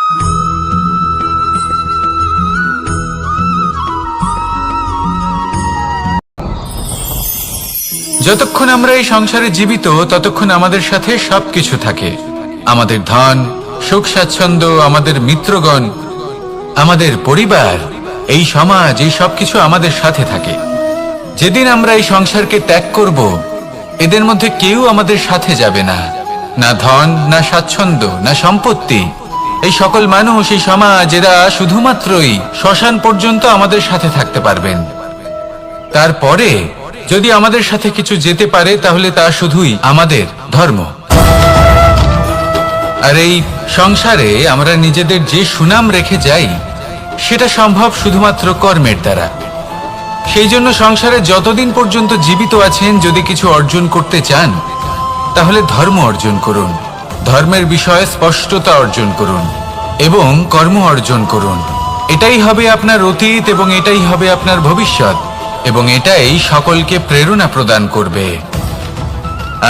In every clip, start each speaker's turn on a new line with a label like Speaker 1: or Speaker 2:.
Speaker 1: যতক্ষণ আমরা এই সংসারে জীবিত ততক্ষণ আমাদের সাথে সবকিছু থাকে। আমাদের ধন, সুখ স্বাচ্ছন্দ্য, আমাদের মিত্রগণ, আমাদের পরিবার, এই সমাজ, এই সবকিছু আমাদের সাথে থাকে। যেদিন আমরা এই সংসারকে ত্যাগ করব, এদের মধ্যে কেউ আমাদের সাথে যাবে না। না ধন, না স্বাচ্ছন্দ্য, না সম্পত্তি। এই সকল মানুষ, এই সমাজ, এরা শুধুমাত্রই শ্মশান পর্যন্ত আমাদের সাথে থাকতে পারবেন। তারপরে যদি আমাদের সাথে কিছু যেতে পারে তাহলে তা শুধুই আমাদের ধর্ম। আর এই সংসারে আমরা নিজেদের যে সুনাম রেখে যাই সেটা সম্ভব শুধুমাত্র কর্মের দ্বারা। সেই জন্য সংসারে যতদিন পর্যন্ত জীবিত আছেন, যদি কিছু অর্জন করতে চান তাহলে ধর্ম অর্জন করুন, ধর্মের বিষয়ে স্পষ্টতা অর্জন করুন এবং কর্ম অর্জন করুন। এটাই হবে আপনার অতীত এবং এটাই হবে আপনার ভবিষ্যৎ, এবং এটাই সকলকে প্রেরণা প্রদান করবে।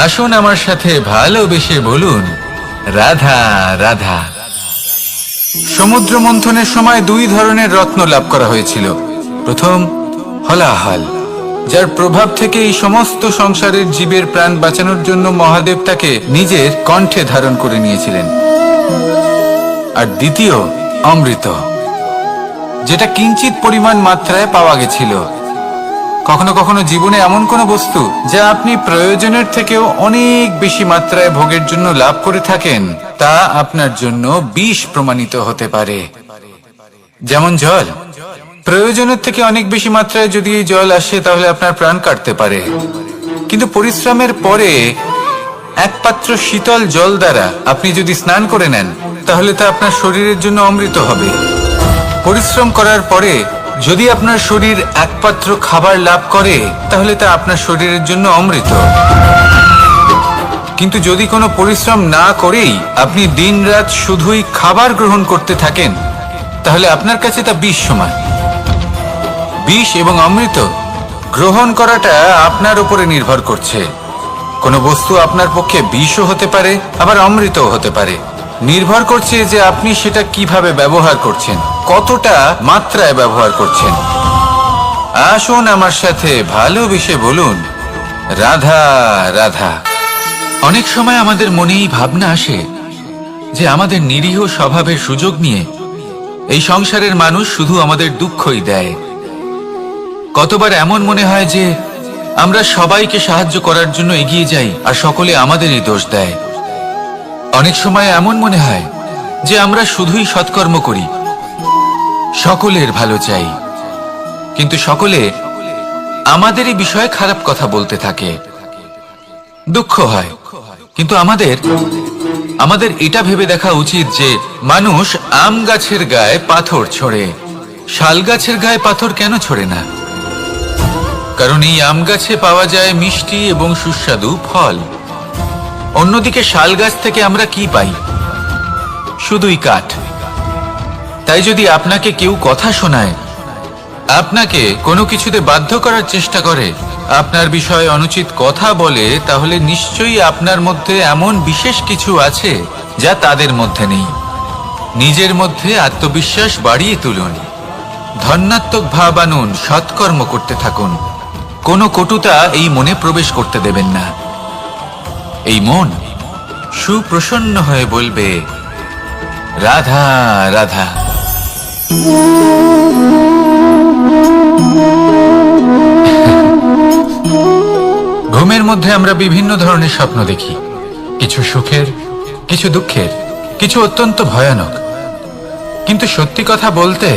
Speaker 1: আসুন আমার সাথে ভালোবেসে বলুন, রাধা রাধা। সমুদ্র মন্থনের সময় দুই ধরনের রত্ন লাভ করা হয়েছিল। প্রথম হলাহল, যার প্রভাব থেকে এই সমস্ত সংসারের জীবের প্রাণ বাঁচানোর জন্য মহাদেব তাকে নিজের কণ্ঠে ধারণ করে নিয়েছিলেন। আর দ্বিতীয় অমৃত, যেটা কিঞ্চিত পরিমাণ মাত্রায় পাওয়া গেছিল। কখনো কখনো জীবনে এমন কোনো বস্তু যা আপনি প্রয়োজনের থেকেও অনেক বেশি মাত্রায় ভোগের জন্য লাভ করে থাকেন, তা আপনার জন্য বিষ প্রমাণিত হতে পারে। যেমন জল, প্রয়োজনের থেকে অনেক বেশি মাত্রায় যদি এই জল আসে তাহলে আপনার প্রাণ কাটতে পারে। কিন্তু পরিশ্রমের পরে এক পাত্র শীতল জল দ্বারা আপনি যদি স্নান করে নেন তাহলে তা আপনার শরীরের জন্য অমৃত হবে। পরিশ্রম করার পরে যদি আপনার শরীর এক পাত্র খাবার লাভ করে তাহলে তা আপনার শরীরের জন্য অমৃত। কিন্তু যদি কোনো পরিশ্রম না করেই আপনি দিনরাত শুধুই খাবার গ্রহণ করতে থাকেন তাহলে আপনার কাছে তা বিষ সমান। বিষ এবং অমৃত গ্রহণ করাটা আপনার উপরে নির্ভর করছে। কোনো বস্তু আপনার পক্ষে বিষও হতে পারে, আবার অমৃতও হতে পারে। নির্ভর করছে যে আপনি সেটা কিভাবে ব্যবহার করছেন, কতটা মাত্রায় ব্যবহার করছেন। আসুন আমার সাথে ভালোবেসে বলুন, রাধা রাধা। অনেক সময় আমাদের মনে এই ভাবনা আসে যে আমাদের নিরীহ স্বভাবের সুযোগ নিয়ে এই সংসারের মানুষ শুধু আমাদের দুঃখই দেয়। কতবার এমন মনে হয় যে আমরা সবাইকে সাহায্য করার জন্য এগিয়ে যাই আর সকলে আমাদেরই দোষ দেয়। অনেক সময় এমন মনে হয় যে আমরা শুধুই সৎকর্ম করি, সকলের ভালো চাই, কিন্তু সকলে আমাদেরই বিষয়ে খারাপ কথা বলতে থাকে। দুঃখ হয়, কিন্তু আমাদের এটা ভেবে দেখা উচিত যে মানুষ আম গাছের গায়ে পাথর ছোড়ে, শাল গাছের গায়ে পাথর কেন ছোড়ে না? কারণ এই আম গাছে পাওয়া যায় মিষ্টি এবং সুস্বাদু ফল। অন্যদিকে শাল গাছ থেকে আমরা কি পাই? শুধুই কাঠ। তাই যদি আপনাকে কেউ কথা শোনায়, আপনাকে কোনো কিছুতে বাধ্য করার চেষ্টা করে, আপনার বিষয়ে অনুচিত কথা বলে, তাহলে নিশ্চয়ই আপনার মধ্যে এমন বিশেষ কিছু আছে যা তাদের মধ্যে নেই। নিজের মধ্যে আত্মবিশ্বাস বাড়িয়ে তুলুন, ধন্যাত্মক ভাব আনুন, সৎকর্ম করতে থাকুন। কোনো কটুতা এই মনে প্রবেশ করতে দেবেন না। এই মন সুপ্রসন্ন হয়ে বলবে, রাধা রাধা। ঘুমের মধ্যে আমরা বিভিন্ন ধরনের স্বপ্ন দেখি, কিছু সুখের, কিছু দুঃখের, কিছু অত্যন্ত ভয়ানক। কিন্তু সত্যি কথা বলতে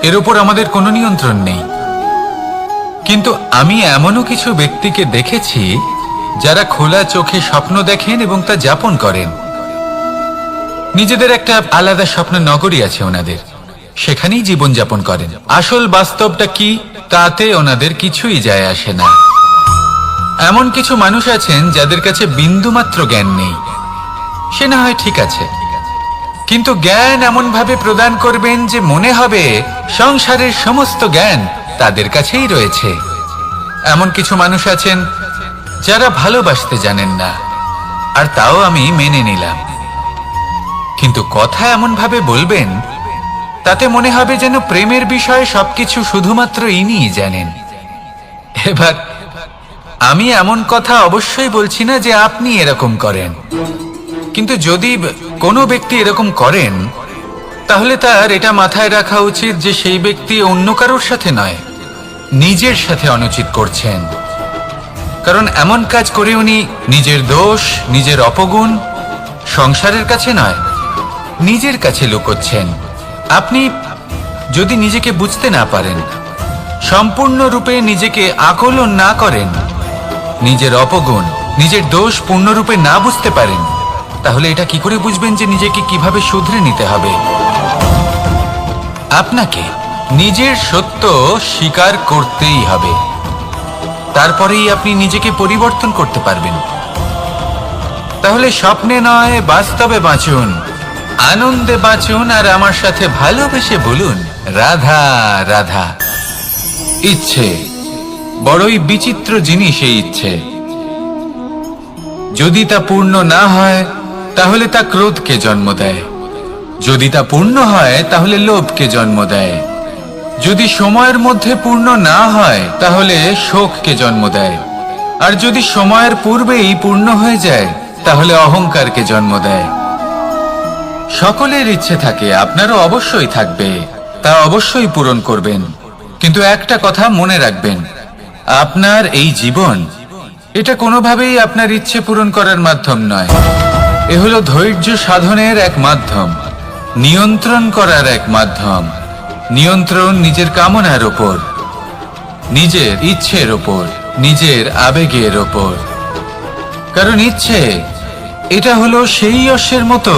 Speaker 1: এর উপর আমাদের কোনো নিয়ন্ত্রণ নেই। কিন্তু আমি এমনও কিছু ব্যক্তিকে দেখেছি যারা খোলা চোখে স্বপ্ন দেখেন এবং তা যাপন করেন। নিজেদের একটা আলাদা স্বপ্ন নগরী আছে ওনাদের, সেখানেই জীবন যাপন করেন। আসল বাস্তবটা কি তাতে ওনাদের কিছুই যায় আসে না। এমন কিছু মানুষ আছেন যাদের কাছে বিন্দুমাত্র জ্ঞান নেই। সে না হয় ঠিক আছে, কিন্তু জ্ঞান এমন ভাবে প্রদান করবেন যে মনে হবে সংসারের সমস্ত জ্ঞান তাদের কাছেই রয়েছে। এমন কিছু মানুষ আছেন যারা ভালোবাসতে জানেন না, আর তাও আমি মেনে নিলাম। কিন্তু কথা এমন ভাবে বলবেন তাতে মনে হবে যেন প্রেমের বিষয়ে সবকিছু শুধুমাত্র ইনিই জানেন। এবার আমি এমন কথা অবশ্যই বলছি না যে আপনি এরকম করেন, কিন্তু যদি কোনো ব্যক্তি এরকম করেন তাহলে তার এটা মাথায় রাখা উচিত যে সেই ব্যক্তি অন্য কারোর সাথে নয়, নিজের সাথে অনুচিত করছেন। কারণ এমন কাজ করে উনি নিজের দোষ, নিজের অপগুণ সংসারের কাছে নয়, নিজের কাছে লুকোচ্ছেন। আপনি যদি নিজেকে বুঝতে না পারেন, সম্পূর্ণরূপে নিজেকে আকলন না করেন, নিজের অপগুণ, নিজের দোষ পূর্ণরূপে না বুঝতে পারেন, তাহলে এটা কি করে বুঝবেন যে নিজেকে কিভাবে শুধরে নিতে হবে? আপনাকে নিজের সত্য স্বীকার করতেই হবে, তারপরেই আপনি নিজেকে পরিবর্তন করতে পারবেন। তাহলে স্বপ্নে নয়, বাস্তবে বাঁচুন, আনন্দে বাঁচুন, আর আমার সাথে ভালোবেসে বলুন রাধা রাধা। ইচ্ছে বড়ই বিচিত্র জিনিস। এই ইচ্ছে যদি তা পূর্ণ না হয় তাহলে তা ক্রোধকে জন্ম দেয়, যদি তা পূর্ণ হয় তাহলে লোভকে জন্ম দেয়, যদি সময়ের মধ্যে পূর্ণ না হয় তাহলে শোককে জন্ম দেয়, আর যদি সময়ের পূর্বেই পূর্ণ হয়ে যায় তাহলে অহংকারকে জন্ম দেয়। সকলের ইচ্ছে থাকে, আপনারও অবশ্যই থাকবে, তা অবশ্যই পূরণ করবেন। কিন্তু একটা কথা মনে রাখবেন, আপনার এই জীবন এটা কোনোভাবেই আপনার ইচ্ছে পূরণ করার মাধ্যম নয়। এ হলো ধৈর্য সাধনের এক মাধ্যম, নিয়ন্ত্রণ করার এক মাধ্যম। নিয়ন্ত্রণ নিজের কামনার ওপর, নিজের ইচ্ছের ওপর, নিজের আবেগের ওপর। কারণ ইচ্ছে এটা হলো সেই অশ্বের মতো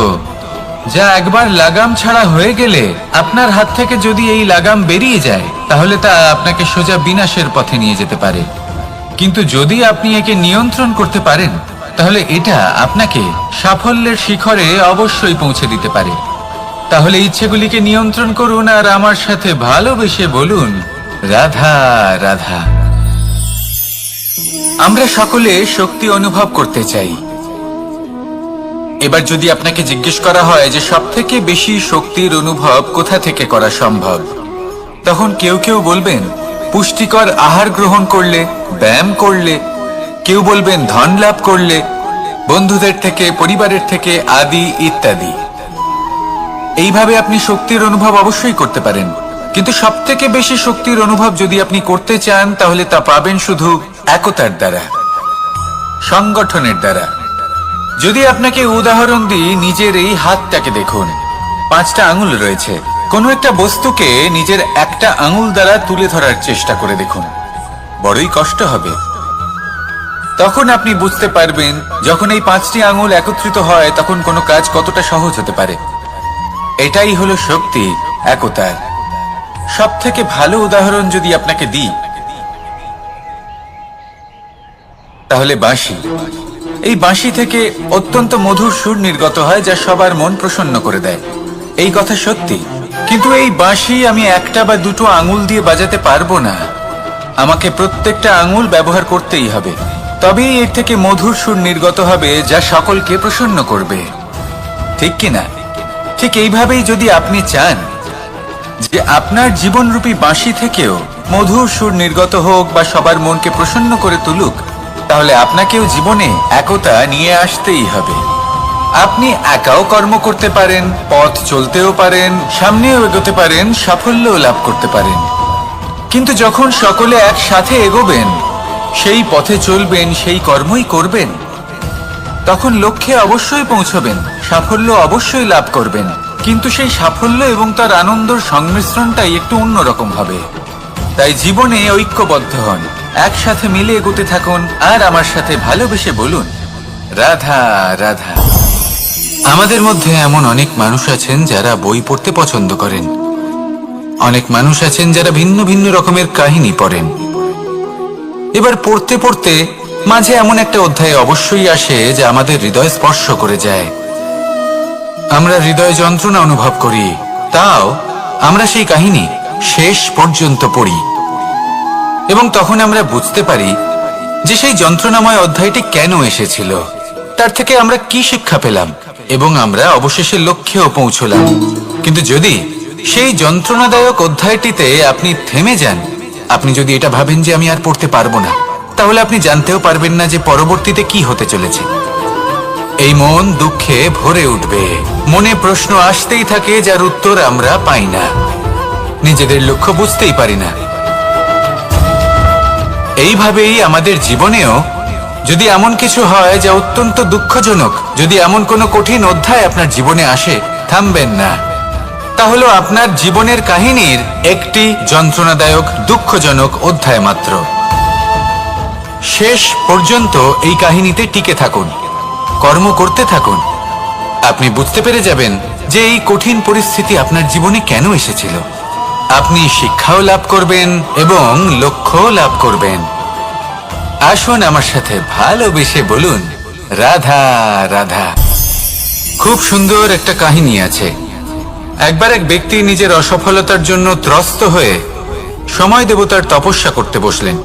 Speaker 1: যা একবার লাগাম ছাড়া হয়ে গেলে আপনার হাত থেকে যদি এই লাগাম বেরিয়ে যায় তাহলে তা আপনাকে সোজা বিনাশের পথে নিয়ে যেতে পারে। কিন্তু যদি আপনি একে নিয়ন্ত্রণ করতে পারেন তাহলে এটা আপনাকে সাফল্যের শিখরে অবশ্যই পৌঁছে দিতে পারে। তাহলে ইচ্ছেগুলিকে নিয়ন্ত্রণ করুন আর আমার সাথে ভালোবেসে বলুন রাধা রাধা। আমরা সকলে শক্তি অনুভব করতে চাই। এবার যদি আপনাকে জিজ্ঞেস করা হয় যে সবথেকে বেশি শক্তির অনুভব কোথা থেকে করা সম্ভব, তখন কেউ কেউ বলবেন পুষ্টিকর আহার গ্রহণ করলে, ব্যায়াম করলে, কেউ বলবেন ধন লাভ করলে, বন্ধুদের থেকে, পরিবারের থেকে আদি ইত্যাদি। এইভাবে আপনি শক্তির অনুভব অবশ্যই করতে পারেন, কিন্তু সবথেকে বেশি শক্তির অনুভব যদি আপনি করতে চান তাহলে তা পাবেন শুধু একতার দ্বারা, সংগঠনের দ্বারা। যদি আপনাকে উদাহরণ দিই, নিজের এই হাতটাকে দেখুন, 5টা আঙুল রয়েছে। কোনো একটা বস্তুকে নিজের একটা আঙুল দ্বারা তুলে ধরার চেষ্টা করে দেখুন, বড়ই কষ্ট হবে। তখন আপনি বুঝতে পারবেন যখন এই 5টি আঙুল একত্রিত হয় তখন কোনো কাজ কতটা সহজ হতে পারে। এটাই হলো শক্তি, একতার। সব থেকে ভালো উদাহরণ যদি আপনাকে দিই তাহলে বাঁশি। এই বাঁশি থেকে অত্যন্ত মধুর সুর নির্গত হয় যা সবার মন প্রসন্ন করে দেয়। এই কথা সত্যি, কিন্তু এই বাঁশি আমি একটা বা দুটো আঙুল দিয়ে বাজাতে পারবো না। আমাকে প্রত্যেকটা আঙুল ব্যবহার করতেই হবে, তবেই এর থেকে মধুর সুর নির্গত হবে যা সকলকে প্রসন্ন করবে, ঠিক কিনা? ঠিক এইভাবেই যদি আপনি চান যে আপনার জীবনরূপী বাঁশি থেকেও মধুর সুর নির্গত হোক বা সবার মনকে প্রসন্ন করে তুলুক, তাহলে আপনাকেও জীবনে একতা নিয়ে আসতেই হবে। আপনি একাও কর্ম করতে পারেন, পথ চলতেও পারেন, সামনেও এগোতে পারেন, সাফল্যও লাভ করতে পারেন। কিন্তু যখন সকলে একসাথে এগোবেন, সেই পথে চলবেন, সেই কর্মই করবেন, তখন লক্ষ্যে অবশ্যই পৌঁছবেন, সাফল্য অবশ্যই লাভ করবেন। কিন্তু সেই সাফল্য এবং তার আনন্দর সংমিশ্রণটাই একটু অন্যরকম হবে। তাই জীবনে ঐক্যবদ্ধ হন, একসাথে মিলে এগোতে থাকুন, আর আমার সাথে ভালোবেসে বলুন রাধা রাধা। আমাদের মধ্যে এমন অনেক মানুষ আছেন যারা বই পড়তে পছন্দ করেন, অনেক মানুষ আছেন যারা ভিন্ন ভিন্ন রকমের কাহিনী পড়েন। এবার পড়তে পড়তে মাঝে এমন একটা অধ্যায় অবশ্যই আসে যা আমাদের হৃদয় স্পর্শ করে যায়। আমরা হৃদয় যন্ত্রণা অনুভব করি, তাও আমরা সেই কাহিনী শেষ পর্যন্ত পড়ি, এবং তখন আমরা বুঝতে পারি যে সেই যন্ত্রণাময় অধ্যায়টি কেন এসেছিল, তার থেকে আমরা কি শিক্ষা পেলাম। এবং আমরা অবশেষে লক্ষ্যেও পৌঁছলাম। কিন্তু যদি সেই যন্ত্রণাদায়ক অধ্যায়টিতে আপনি থেমে যান, আপনি যদি এটা ভাবেন যে আমি আর পড়তে পারবো না, তাহলে আপনি জানতেও পারবেন না যে পরবর্তীতে কি হতে চলেছে। এই মন দুঃখে ভরে উঠবে, মনে প্রশ্ন আসতেই থাকে যার উত্তর আমরা পাই না, নিজেদের লক্ষ্য বুঝতেই পারি না। এইভাবেই আমাদের জীবনেও যদি এমন কিছু হয় যা অত্যন্ত দুঃখজনক, যদি এমন কোনো কঠিন অধ্যায় আপনার জীবনে আসে, থামবেন না। তা হলো আপনার জীবনের কাহিনীর একটি যন্ত্রণাদায়ক দুঃখজনক অধ্যায় মাত্র। শেষ পর্যন্ত এই কাহিনীতে টিকে থাকুন, কর্ম করতে থাকুন। আপনি বুঝতে পেরে যাবেন যে এই কঠিন পরিস্থিতি আপনার জীবনে কেন এসেছিল। আপনি শিক্ষাও লাভ করবেন এবং লক্ষ্যও লাভ করবেন। আসুন আমার সাথে ভালোবেসে বলুন, রাধা রাধা। খুব সুন্দর একটা কাহিনী আছে। একবার এক ব্যক্তি নিজের অসফলতার জন্য ত্রস্ত হয়ে সময় দেবতার তপস্যা করতে বসলেন।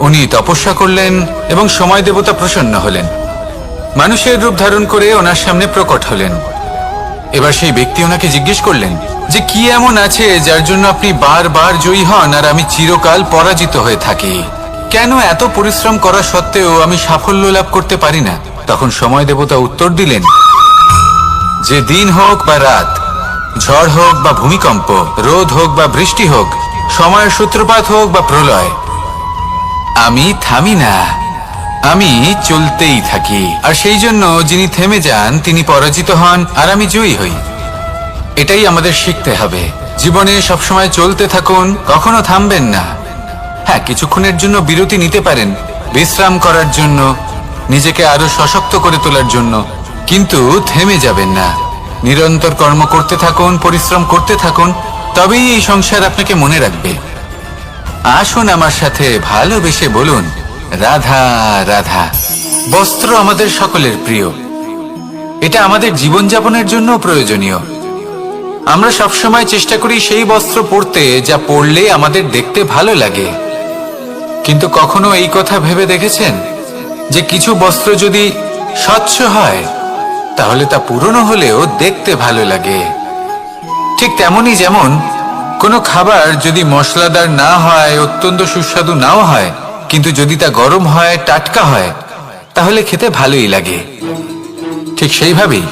Speaker 1: উনি তপস্যা করলেন এবং সময় দেবতা প্রসন্ন হলেন, মানুষের রূপ ধারণ করে ওনার সামনে প্রকট হলেন। এবার সেই ব্যক্তি ওনাকে জিজ্ঞেস করলেন যে কি এমন আছে যার জন্য আপনি বারবার জয়ী হন আর আমি চিরকাল পরাজিত হয়ে থাকি? কেন এত পরিশ্রম করা সত্ত্বেও আমি সাফল্য লাভ করতে পারি না? তখন সময় দেবতা উত্তর দিলেন যে দিন হোক বা রাত, ঝড় হোক বা ভূমিকম্প, রোদ হোক বা বৃষ্টি হোক, সময়ের সূত্রপাত হোক বা প্রলয়, আমি থামি না, আমি চলতেই থাকি। আর সেই জন্য যিনি থেমে যান তিনি পরাজিত হন আর আমি জয়ী হই। এটাই আমাদের শিখতে হবে। জীবনে সবসময় চলতে থাকুন, কখনো থামবেন না। হ্যাঁ, কিছুক্ষণের জন্য বিরতি নিতে পারেন, বিশ্রাম করার জন্য, নিজেকে আরো সশক্ত করে তোলার জন্য, কিন্তু থেমে যাবেন না। নিরন্তর কর্ম করতে থাকুন, পরিশ্রম করতে থাকুন, তবেই এই সংসার আপনাকে মনে রাখবে। আসুন আমার সাথে ভালোবেসে বলুন, রাধা রাধা। বস্ত্র আমাদের সকলের প্রিয়, এটা আমাদের জীবনযাপনের জন্য প্রয়োজনীয়। আমরা সবসময় চেষ্টা করি সেই বস্ত্র পরতে যা পরলে আমাদের দেখতে ভালো লাগে। কিন্তু কখনো এই কথা ভেবে দেখেছেন যে কিছু বস্ত্র যদি স্বচ্ছ হয় তাহলে তা পুরনো হলেও দেখতে ভালো লাগে? ঠিক তেমনই যেমন কোনো খাবার যদি মশলাদার না হয়, অত্যন্ত সুস্বাদু নাও হয়, কিন্তু যদি তা গরম হয়, টাটকা হয়, তাহলে খেতে ভালোই লাগে। ঠিক সেইভাবেই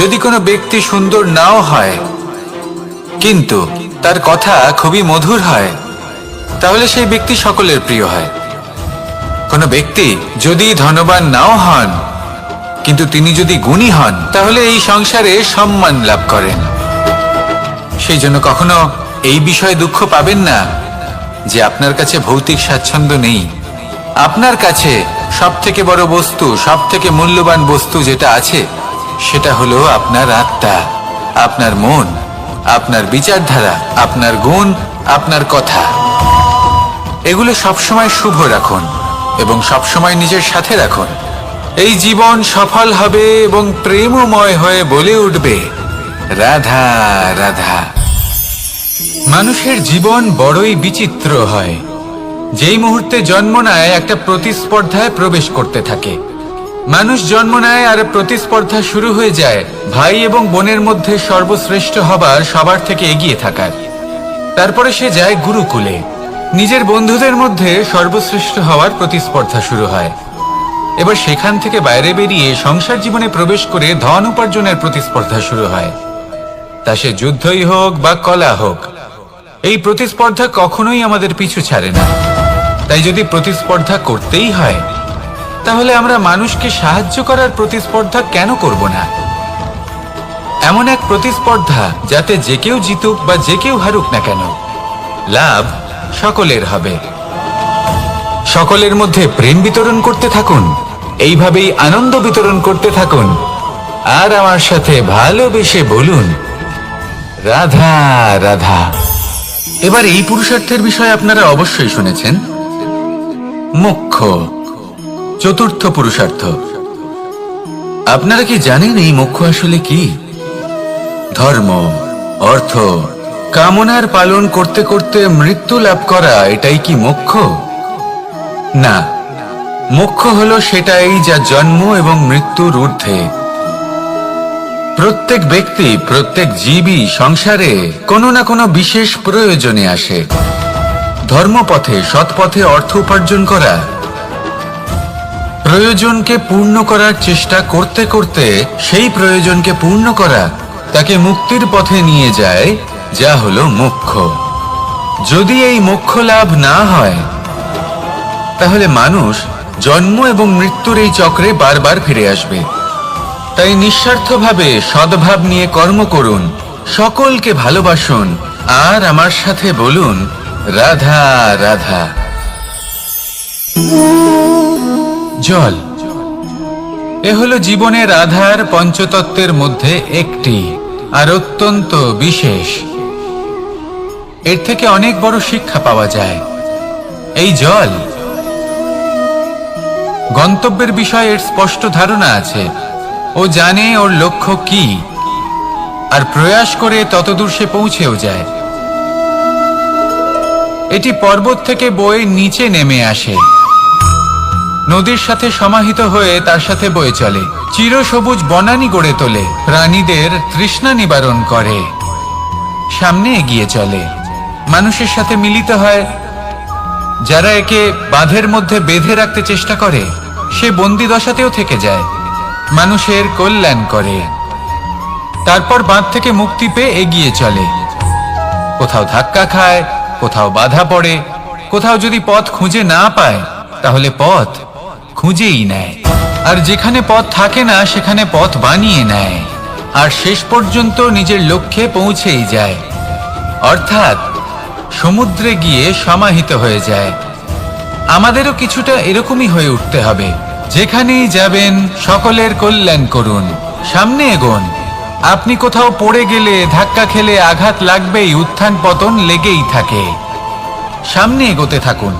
Speaker 1: যদি কোনো ব্যক্তি সুন্দর নাও হয় কিন্তু তার কথা খুবই মধুর হয়, তাহলে সেই ব্যক্তি সকলের প্রিয় হয়। কোনো ব্যক্তি যদি ধনবান নাও হন কিন্তু তিনি যদি গুণী হন, তাহলে এই সংসারে সম্মান লাভ করেন। সেই জন্য কখনো এই বিষয়ে দুঃখ পাবেন না যে আপনার কাছে ভৌতিক স্বাচ্ছন্দ্য নেই। আপনার কাছে সব থেকে বড় বস্তু, সব থেকে মূল্যবান বস্তু যেটা আছে সেটা হলো আপনার আত্মা, আপনার মন, আপনার বিচারধারা, আপনার গুণ, আপনার কথা। এগুলো সবসময় শুভ রাখুন এবং সবসময় নিজের সাথে রাখুন। এই জীবন সফল হবে এবং প্রেমময় হয়ে বলে উঠবে, রাধা রাধা। মানুষের জীবন বড়ই বিচিত্র হয়। যেই মুহূর্তে জন্ম নেয় একটা প্রতিস্পর্ধায় প্রবেশ করতে থাকে। মানুষ জন্ম নেয় আর প্রতিস্পর্ধা শুরু হয়ে যায় ভাই এবং বোনের মধ্যে সর্বশ্রেষ্ঠ হবার, সবার থেকে এগিয়ে থাকার। তারপরে সে যায় গুরুকুলে, নিজের বন্ধুদের মধ্যে সর্বশ্রেষ্ঠ হওয়ার প্রতিস্পর্ধা শুরু হয়। এবার সেখান থেকে বাইরে বেরিয়ে সংসার জীবনে প্রবেশ করে ধন উপার্জনের প্রতিস্পর্ধা শুরু হয়। তা সে যুদ্ধই হোক বা কলা হোক, এই প্রতিস্পর্ধা কখনোই আমাদের পিছু ছাড়ে না। তাই যদি প্রতিস্পর্ধা করতেই হয়, তাহলে আমরা মানুষকে সাহায্য করার প্রতিস্পর্ধা কেন করব না? এমন এক প্রতিস্পর্ধা যাতে যে কেউ জিতুক বা যে কেউ হারুক না কেন, লাভ সকলের হবে। সকলের মধ্যে প্রেম বিতরণ করতে থাকুন, এইভাবেই আনন্দ বিতরণ করতে থাকুন। আর আমার সাথে ভালোবেসে বলুন, রাধা রাধা। এবার এই পুরুষার্থের বিষয়ে আপনারা অবশ্যই শুনেছেন, মোক্ষ, চতুর্থ পুরুষার্থ। আপনারা কি জানেন এই মোক্ষ আসলে কি? ধর্ম, অর্থ, কামনার পালন করতে করতে মৃত্যু লাভ করা, এটাই কি মোক্ষ? না, মোক্ষ হলো সেটাই যা জন্ম এবং মৃত্যুর ঊর্ধ্বে, প্রত্যেক ব্যক্তি, প্রত্যেক জীবই সংসারে কোনো না কোনো বিশেষ প্রয়োজনে আসে। ধর্মপথে, সৎপথে অর্থ উপার্জন করা, প্রয়োজনকে পূর্ণ করার চেষ্টা করতে করতে সেই প্রয়োজনকে পূর্ণ করা তাকে মুক্তির পথে নিয়ে যায়, যা হলো মোক্ষ। যদি এই মোক্ষ লাভ না হয়, তাহলে মানুষ জন্ম এবং মৃত্যুর এই চক্রে বারবার ফিরে আসবে। তাই নিঃস্বার্থভাবে সদ্ভাব নিয়ে কর্ম করুন, সকলকে ভালোবাসুন, আর আমার সাথে বলুন রাধা রাধা। জল এ হলো জীবনের আধার, পঞ্চতত্ত্বের মধ্যে একটি, আর অত্যন্ত বিশেষ। এর থেকে অনেক বড় শিক্ষা পাওয়া যায়। এই জল গন্তব্যের বিষয়ে এর স্পষ্ট ধারণা আছে। ও জানে ওর লক্ষ্য কি, আর প্রয়াস করে ততদূর সে পৌঁছেও যায়। এটি পর্বত থেকে বয়ে নিচে নেমে আসে, নদীর সাথে সমাহিত হয়ে তার সাথে বয়ে চলে, চিরসবুজ বনানী গড়ে তোলে, প্রাণীদের তৃষ্ণা নিবারণ করে, সামনে এগিয়ে চলে, মানুষের সাথে মিলিত হয়। যারা একে বাঁধের মধ্যে বেঁধে রাখতে চেষ্টা করে, সে বন্দি দশাতেও থেকে যায়, মানুষের কল্যাণ করে। তারপর বাঁধ থেকে মুক্তি পেয়ে এগিয়ে চলে, কোথাও ধাক্কা খায়, কোথাও বাধা পড়ে, কোথাও যদি পথ খুঁজে না পায়, তাহলে পথ খুঁজেই নেয়, আর যেখানে পথ থাকে না সেখানে পথ বানিয়ে নেয়, আর শেষ পর্যন্ত নিজের লক্ষ্যে পৌঁছেই যায়, অর্থাৎ সমুদ্রে গিয়ে সমাহিত হয়ে যায়। আমাদেরও কিছুটা এরকমই হয়ে উঠতে হবে। যেখানেই যাবেন সকলের কল্যাণ করুন, সামনে এগোন। আপনি কোথাও পড়ে গেলে, ধাক্কা খেলে আঘাত লাগবেই, উত্থান পতন লেগেই থাকে। সামনে এগোতে থাকুন।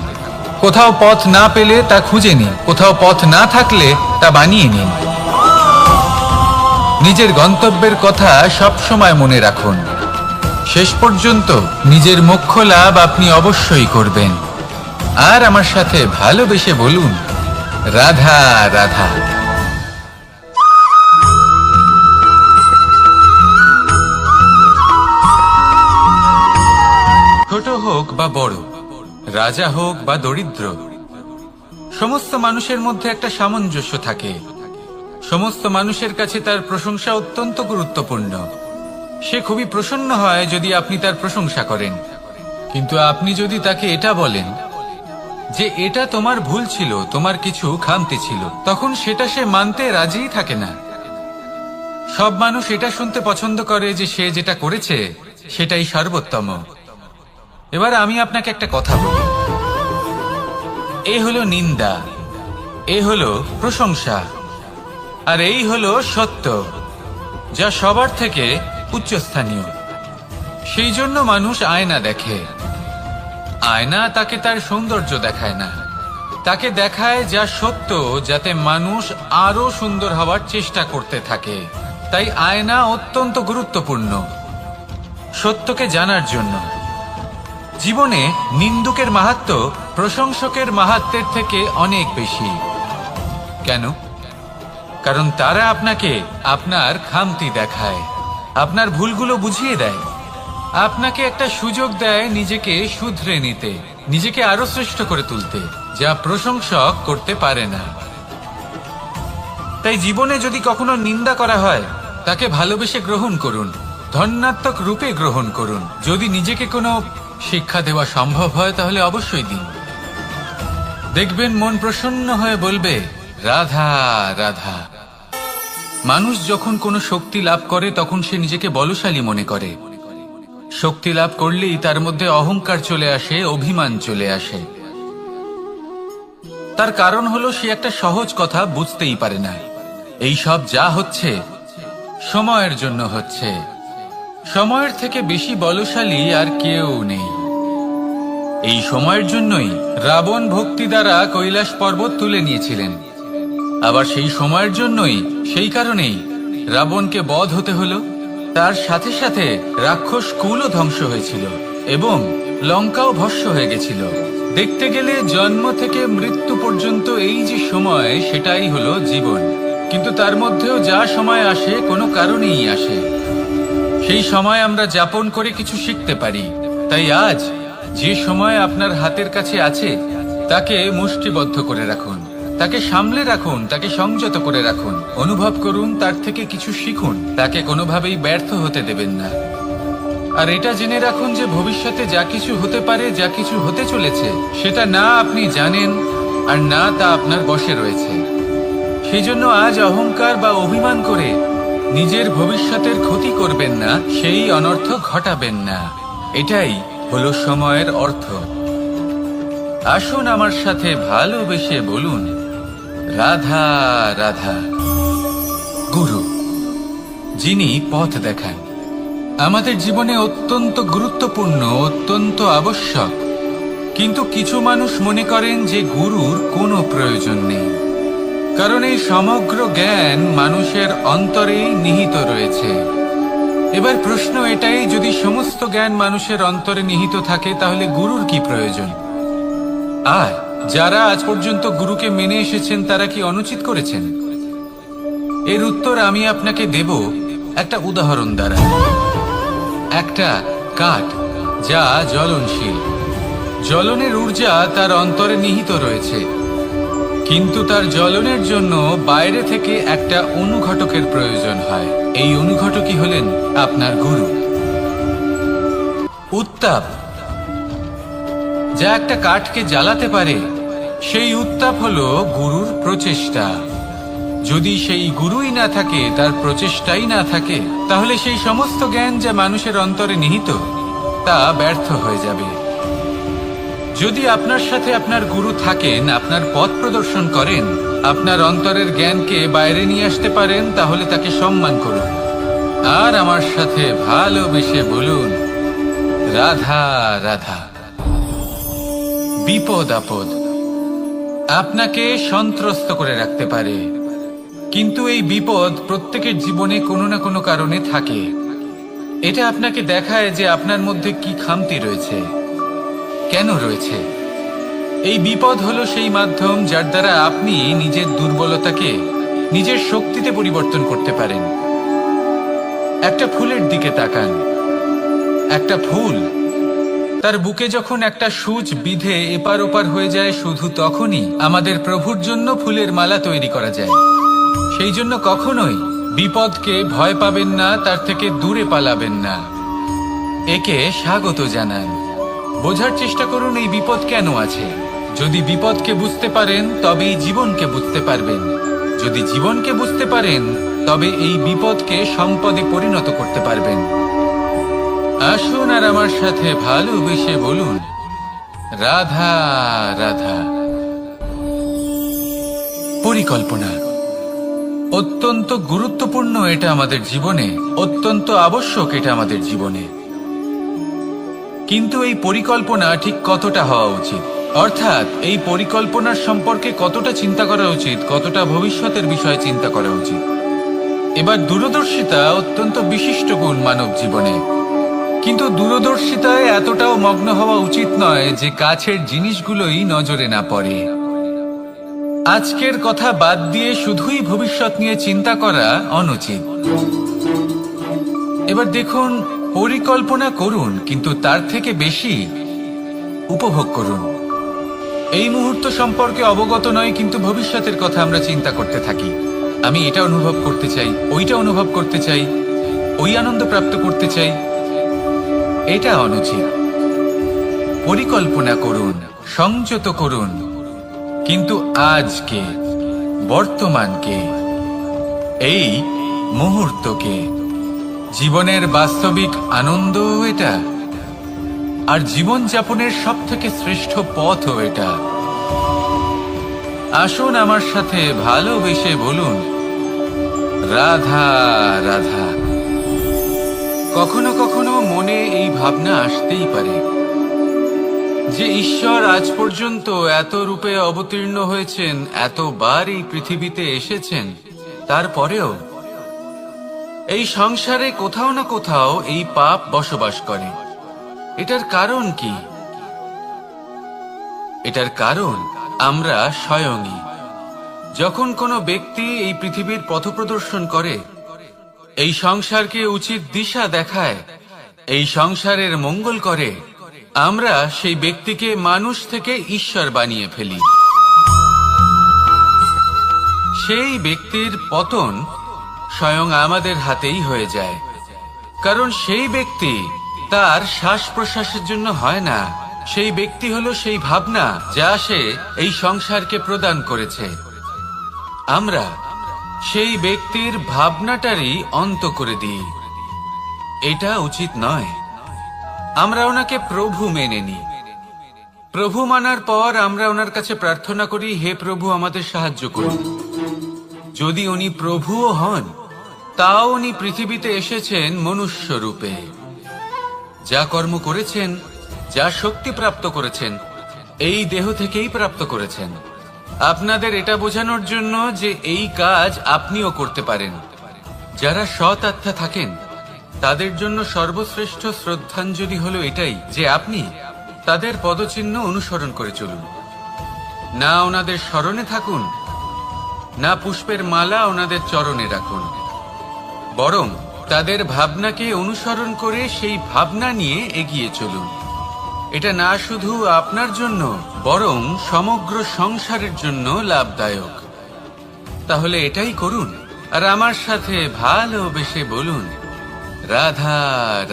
Speaker 1: কোথাও পথ না পেলে তা খুঁজে নিন, কোথাও পথ না থাকলে তা বানিয়ে নিন। নিজের গন্তব্যের কথা সব সময় মনে রাখুন। শেষ পর্যন্ত নিজের মোক্ষ লাভ আপনি অবশ্যই করবেন। আর আমার সাথে ভালোবেসে বলুন রাধা রাধা। ছোট হোক বা বড়, রাজা হোক বা দরিদ্র, সমস্ত মানুষের মধ্যে একটা সামঞ্জস্য থাকে। সমস্ত মানুষের কাছে তার প্রশংসা অত্যন্ত গুরুত্বপূর্ণ। সে খুবই প্রসন্ন হয় যদি আপনি তার প্রশংসা করেন, কিন্তু আপনি যদি তাকে এটা বলেন যে এটা তোমার ভুল ছিল, তোমার কিছু খামতি ছিল, তখন সেটা সে মানতে রাজিই থাকে না। সব মানুষ এটা শুনতে পছন্দ করে যে সে যেটা করেছে সেটাই সর্বোত্তম। এবার আমি আপনাকে একটা কথা বলি। এই হলো নিন্দা, এই হলো প্রশংসা, আর এই হলো সত্য, যা সবার থেকে উচ্চস্থানীয়। সেই জন্য মানুষ আয়না দেখে। আয়না তাকে তার সৌন্দর্য দেখায় না, তাকে দেখায় যা সত্য, যাতে মানুষ আরো সুন্দর হওয়ার চেষ্টা করতে থাকে। তাই আয়না অত্যন্ত গুরুত্বপূর্ণ সত্যকে জানার জন্য। জীবনে নিন্দুকের মাহাত্ম্য প্রশংসকের মাহাত্ম্যের থেকে অনেক বেশি। কেন? কারণ তারা আপনাকে আপনার খামতি দেখায়, আপনার ভুলগুলো বুঝিয়ে দেয়, আপনাকে একটা সুযোগ দেয় নিজেকে শুধরে নিতে, নিজেকে আরো শ্রেষ্ঠ করে তুলতে, যা প্রশংসক করতে পারে না। তাই জীবনে যদি কখনো নিন্দা করা হয়, তাকে ভালোবেসে গ্রহণ করুন, ধন্যাত্মক রূপে গ্রহণ করুন। যদি নিজেকে কোনো শিক্ষা দেওয়া সম্ভব হয় তাহলে অবশ্যই দিন। দেখবেন মন প্রসন্ন হয়ে বলবে রাধা রাধা। মানুষ যখন কোনো শক্তি লাভ করে তখন সে নিজেকে বলশালী মনে করে। শক্তি লাভ করলেই তার মধ্যে অহংকার চলে আসে, অভিমান চলে আসে। তার কারণ হলো সে একটা সহজ কথা বুঝতেই পারে না। এই সব যা হচ্ছে সময়ের জন্য হচ্ছে। সময়ের থেকে বেশি বলশালী আর কেউ নেই। এই সময়ের জন্যই রাবণ ভক্তি দ্বারা কৈলাস পর্বত তুলে নিয়েছিলেন। আবার সেই সময়ের জন্যই, সেই কারণেই রাবণকে বধ হতে হলো। তার সাথে সাথে রাক্ষস কুলও ধ্বংস হয়েছিল এবং লঙ্কাও ভস্ম হয়ে গেছিল। দেখতে গেলে জন্ম থেকে মৃত্যু পর্যন্ত এই যে সময়, সেটাই হলো জীবন। কিন্তু তার মধ্যেও যা সময় আসে কোনো কারণেই আসে, সেই সময় আমরা যাপন করে কিছু শিখতে পারি। তাই আজ যে সময় আপনার হাতের কাছে আছে তাকে মুষ্টিবদ্ধ করে রাখুন, তাকে সামলে রাখুন, তাকে সংযত করে রাখুন, অনুভব করুন, তার থেকে কিছু শিখুন, তাকে কোনোভাবেই ব্যর্থ হতে দেবেন না। আর এটা জেনে রাখুন যে ভবিষ্যতে যা কিছু হতে পারে, যা কিছু হতে চলেছে, সেটা না আপনি জানেন আর না তা আপনার বশে রয়েছে। সেই জন্য আজ অহংকার বা অভিমান করে নিজের ভবিষ্যতের ক্ষতি করবেন না, সেই অনর্থ ঘটাবেন না। এটাই হলো সময়ের অর্থ। আসুন আমার সাথে ভালোবেসে বলুন, রাধা রাধা। গুরু, যিনি পথ দেখান, আমাদের জীবনে অত্যন্ত গুরুত্বপূর্ণ, অত্যন্ত আবশ্যক। কিন্তু কিছু মানুষ মনে করেন যে গুরুর কোনো প্রয়োজন নেই, কারণ এই সমগ্র জ্ঞান মানুষের অন্তরেই নিহিত রয়েছে। এবার প্রশ্ন এটাই, যদি সমস্ত জ্ঞান মানুষের অন্তরে নিহিত থাকে তাহলে গুরুর কি প্রয়োজন? আর যারা আজ পর্যন্ত গুরুকে মেনে এসেছেন তারা কি অনুচিত করেছেন? এর উত্তর আমি আপনাকে দেব একটা উদাহরণ দ্বারা। একটা কাঠ যা জ্বলনশীল, জ্বলনের ঊর্জা তার অন্তরে নিহিত রয়েছে, কিন্তু তার জ্বলনের জন্য বাইরে থেকে একটা অনুঘটকের প্রয়োজন হয়। এই অনুঘটকই হলেন আপনার গুরু। উত্তাপ যা একটা কাঠকে জ্বালাতে পারে, সেই উত্তাপ হলো গুরুর প্রচেষ্টা। যদি সেই গুরুই না থাকে, তার প্রচেষ্টাই না থাকে, তাহলে সেই সমস্ত জ্ঞান যা মানুষের অন্তরে নিহিত তা ব্যর্থ হয়ে যাবে। যদি আপনার সাথে আপনার গুরু থাকেন, আপনার পথ প্রদর্শন করেন, আপনার অন্তরের জ্ঞানকে বাইরে নিয়ে আসতে পারেন, তাহলে তাকে সম্মান করুন। আর আমার সাথে ভালোবেসে বলুন, রাধা রাধা। বিপদ আপদ আপনাকে সন্ত্রস্ত করে রাখতে পারে, কিন্তু এই বিপদ প্রত্যেকের জীবনে কোনো না কোনো কারণে থাকে। এটা আপনাকে দেখায় যে আপনার মধ্যে কি খামতি রয়েছে, কেন রয়েছে। এই বিপদ হলো সেই মাধ্যম যার দ্বারা আপনি নিজের দুর্বলতাকে নিজের শক্তিতে পরিবর্তন করতে পারেন। একটা ফুলের দিকে তাকান। একটা ফুল, তার বুকে যখন একটা সূচ বিঁধে এপার ওপার হয়ে যায়, শুধু তখনই আমাদের প্রভুর জন্য ফুলের মালা তৈরি করা যায়। সেই জন্য কখনোই বিপদকে ভয় পাবেন না, তার থেকে দূরে পালাবেন না, একে স্বাগত জানান। বোঝার চেষ্টা করুন এই বিপদ কেন আছে। যদি বিপদকে বুঝতে পারেন তবেই জীবনকে বুঝতে পারবেন। যদি জীবনকে বুঝতে পারেন তবে এই বিপদকে সম্পদে পরিণত করতে পারবেন। আসুন আর আমার সাথে ভালোবেসে বলুন, রাধা রাধা। পরিকল্পনা অত্যন্ত গুরুত্বপূর্ণ, এটা আমাদের জীবনে অত্যন্ত আবশ্যক, এটা আমাদের জীবনে। কিন্তু এই পরিকল্পনা ঠিক কতটা হওয়া উচিত, অর্থাৎ এই পরিকল্পনার সম্পর্কে কতটা চিন্তা করা উচিত, কতটা ভবিষ্যতের বিষয়ে চিন্তা করা উচিত। এবার দূরদর্শিতা অত্যন্ত বিশিষ্ট গুণ মানব জীবনে, কিন্তু দূরদর্শিতায় এতটাও মগ্ন হওয়া উচিত নয় যে কাছের জিনিসগুলোই নজরে না পড়ে। আজকের কথা বাদ দিয়ে শুধুই ভবিষ্যৎ নিয়ে চিন্তা করা অনুচিত। এবার দেখুন, পরিকল্পনা করুন, কিন্তু তার থেকে বেশি উপভোগ করুন। এই মুহূর্ত সম্পর্কে অবগত নয়, কিন্তু ভবিষ্যতের কথা আমরা চিন্তা করতে থাকি। আমি এটা অনুভব করতে চাই, ওইটা অনুভব করতে চাই, ওই আনন্দ প্রাপ্ত করতে চাই। এটা অনুচিত। পরিকল্পনা করুন, সংযত করুন, কিন্তু আজকে, বর্তমানকে, এই মুহূর্তকে। জীবনের বাস্তবিক আনন্দ এটা, আর জীবন যাপনের সব থেকে শ্রেষ্ঠ পথও এটা। আসুন আমার সাথে ভালোবেসে বলুন, রাধা রাধা। কখনো কখনো মনে এই ভাবনা আসতেই পারে যে ঈশ্বর আজ পর্যন্ত এত রূপে অবতীর্ণ হয়েছেন, এতবার এই পৃথিবীতে এসেছেন, তারপরেও এই সংসারে কোথাও না কোথাও এই পাপ বসবাস করে। এটার কারণ কি? এটার কারণ আমরা স্বয়ংই। যখন কোনো ব্যক্তি এই পৃথিবীর পথপ্রদর্শন করে, এই সংসারকে উচিত দিশা দেখায়, এই সংসারের মঙ্গল করে, আমরা সেই ব্যক্তিকে মানুষ থেকে ঈশ্বর বানিয়ে ফেলি। সেই ব্যক্তির পতন স্বয়ং আমাদের হাতেই হয়ে যায়, কারণ সেই ব্যক্তি তার শ্বাস প্রশ্বাসের জন্য হয় না। সেই ব্যক্তি হলো সেই ভাবনা যা সে এই সংসারকে প্রদান করেছে। আমরা সেই ব্যক্তির ভাবনাটারই অন্ত করে দিই। এটা উচিত নয়। আমরা ওনাকে প্রভু মেনে নিই। প্রভু মানার পর আমরা ওনার কাছে প্রার্থনা করি, হে প্রভু আমাদের সাহায্য করুন। যদি উনি প্রভুও হন, তাও উনি পৃথিবীতে এসেছেন মনুষ্য রূপে। যা কর্ম করেছেন, যা শক্তি প্রাপ্ত করেছেন, এই দেহ থেকেই প্রাপ্ত করেছেন। আপনাদের এটা বোঝানোর জন্য যে এই কাজ আপনিও করতে পারেন। যারা সৎ আত্মা থাকেন, তাদের জন্য সর্বশ্রেষ্ঠ শ্রদ্ধাঞ্জলি হলো এটাই যে আপনি তাদের পদচিহ্ন অনুসরণ করে চলুন। না ওনাদের স্মরণে থাকুন, না পুষ্পের মালা ওনাদের চরণে রাখুন, বরং তাদের ভাবনাকে অনুসরণ করে সেই ভাবনা নিয়ে এগিয়ে চলুন। এটা না শুধু আপনার জন্য, বরং সমগ্র সংসারের জন্য লাভদায়ক। তাহলে এটাই করুন, আর আমার সাথে ভালোবেসে বলুন, রাধা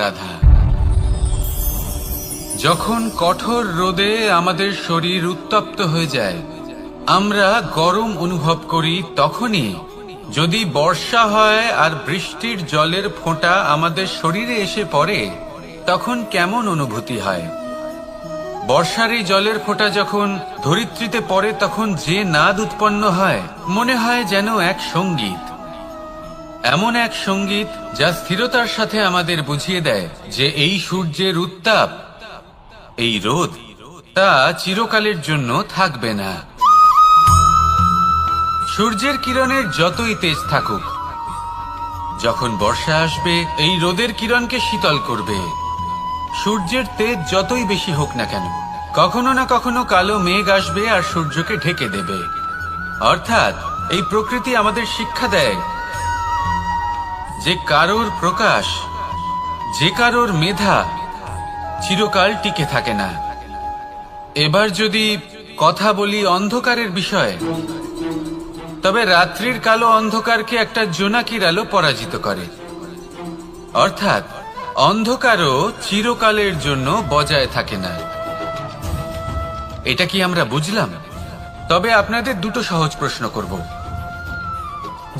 Speaker 1: রাধা। যখন কঠোর রোদে আমাদের শরীর উত্তপ্ত হয়ে যায়, আমরা গরম অনুভব করি, তখনই যদি বর্ষা হয় আর বৃষ্টির জলের ফোঁটা আমাদের শরীরে এসে পড়ে, তখন কেমন অনুভূতি হয়? বর্ষার এই জলের ফোঁটা যখন ধরিত্রীতে পড়ে, তখন যে নাদ উৎপন্ন হয়, মনে হয় যেন এক সঙ্গীত। এমন এক সঙ্গীত যা স্থিরতার সাথে আমাদের বুঝিয়ে দেয় যে এই সূর্যের উত্তাপ, এই রোদ, তা চিরকালের জন্য থাকবে না। সূর্যের কিরণের যতই তেজ থাকুক, যখন বর্ষা আসবে, এই রোদের কিরণকে শীতল করবে। সূর্যের তেজ যতই বেশি হোক না কেন, কখনো না কখনো কালো মেঘ আসবে আর সূর্যকে ঢেকে দেবে। অর্থাৎ এই প্রকৃতি আমাদের শিক্ষা দেয় যে কারোর প্রকাশ, যে কারোর মেধা চিরকাল টিকে থাকে না। এবার যদি কথা বলি অন্ধকারের বিষয়ে, তবে রাত্রির কালো অন্ধকারকে একটা জোনাকির আলো পরাজিত করে। অর্থাৎ অন্ধকারও চিরকালের জন্য বজায় থাকে না। এটা কি আমরা বুঝলাম? তবে আপনাদের দুটো সহজ প্রশ্ন করব।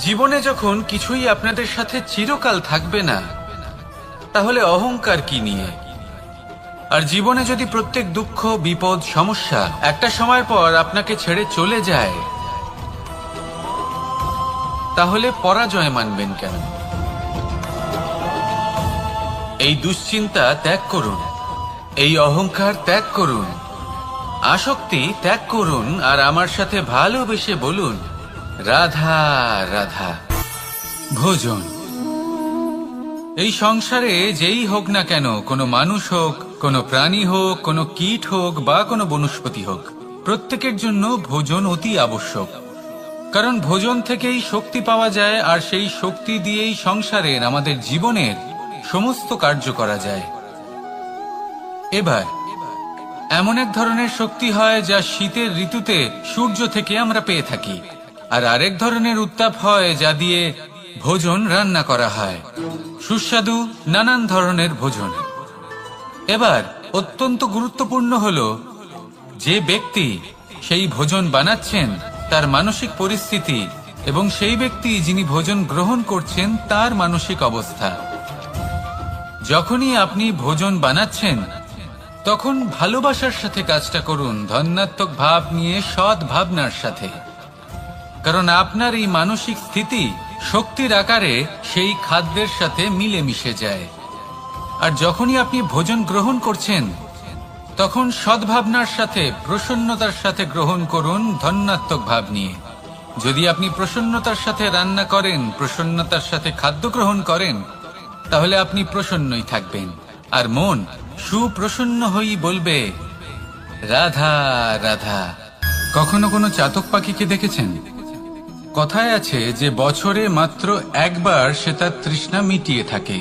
Speaker 1: জীবনে যখন কিছুই আপনাদের সাথে চিরকাল থাকবে না, তাহলে অহংকার কি নিয়ে? আর জীবনে যদি প্রত্যেক দুঃখ, বিপদ, সমস্যা একটা সময় পর আপনাকে ছেড়ে চলে যায়, তাহলে পরাজয় মানবেন কেন? এই দুশ্চিন্তা ত্যাগ করুন, এই অহংকার ত্যাগ করুন, আসক্তি ত্যাগ করুন, আর আমার সাথে ভালোবেসে বলুন, রাধা রাধা। ভোজন। এই সংসারে যেই হোক না কেন, কোনো মানুষ হোক, কোনো প্রাণী হোক, কোনো কীট হোক বা কোনো বনস্পতি হোক, প্রত্যেকের জন্য ভোজন অতি আবশ্যক। কারণ ভোজন থেকেই শক্তি পাওয়া যায়, আর সেই শক্তি দিয়েই সংসারের, আমাদের জীবনের সমস্ত কার্য করা যায়। এবার এমন এক ধরনের শক্তি হয় যা শীতের ঋতুতে সূর্য থেকে আমরা পেয়ে থাকি, আর আরেক ধরনের উত্তাপ হয় যা দিয়ে ভোজন রান্না করা হয়, সুস্বাদু নানান ধরনের ভোজন। এবার অত্যন্ত গুরুত্বপূর্ণ হলো যে ব্যক্তি সেই ভোজন বানাচ্ছেন তার মানসিক পরিস্থিতি, এবং সেই ব্যক্তি যিনি ভোজন গ্রহণ করছেন তার মানসিক অবস্থা। যখনই আপনি ভোজন বানাচ্ছেন, তখন ভালোবাসার সাথে কাজটা করুন, ধন্যাত্মক ভাব নিয়ে, সৎ ভাবনার সাথে। কারণ আপনার এই মানসিক স্থিতি শক্তির আকারে সেই খাদ্যের সাথে মিলে মিশে যায়। আর যখনই আপনি ভোজন গ্রহণ করছেন, তখন সদ্ভাবনার সাথে, প্রসন্নতার সাথে গ্রহণ করুন, ধন্যাত্মক ভাব নিয়ে। যদি আপনি প্রসন্নতার সাথে রান্না করেন, প্রসন্নতার সাথে খাদ্য গ্রহণ করেন, তাহলে আপনি প্রসন্নই থাকবেন, আর মন সুপ্রসন্ন হয়েই বলবে, রাধা রাধা। কখনো কোনো চাতক পাখিকে দেখেছেন? কথায় আছে যে বছরে মাত্র একবার সে তার তৃষ্ণা মিটিয়ে থাকে,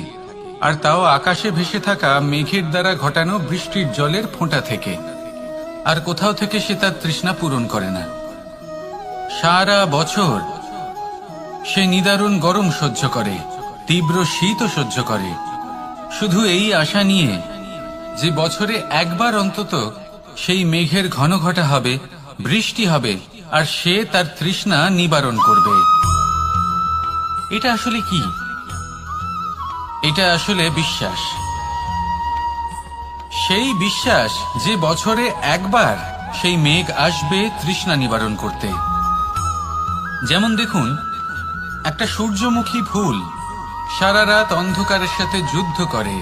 Speaker 1: আর তাও আকাশে ভেসে থাকা মেঘের দ্বারা ঘটানো বৃষ্টির জলের ফোঁটা থেকে। আর কোথাও থেকে সে তার তৃষ্ণা পূরণ করে না। সারা বছর সে নিদারুণ গরম সহ্য করে, তীব্র শীতও সহ্য করে, শুধু এই আশা নিয়ে যে বছরে একবার অন্তত সেই মেঘের ঘন ঘটা হবে, বৃষ্টি হবে, আর সে তার তৃষ্ণা নিবারণ করবে। এটা আসলে কি? এটা আসলে বিশ্বাস। সেই বিশ্বাস যে বছরে একবার সেই মেঘ আসবে তৃষ্ণা নিবারণ করতে। যেমন দেখুন, একটা সূর্যমুখী ফুল সারা রাত অন্ধকারের সাথে যুদ্ধ করে,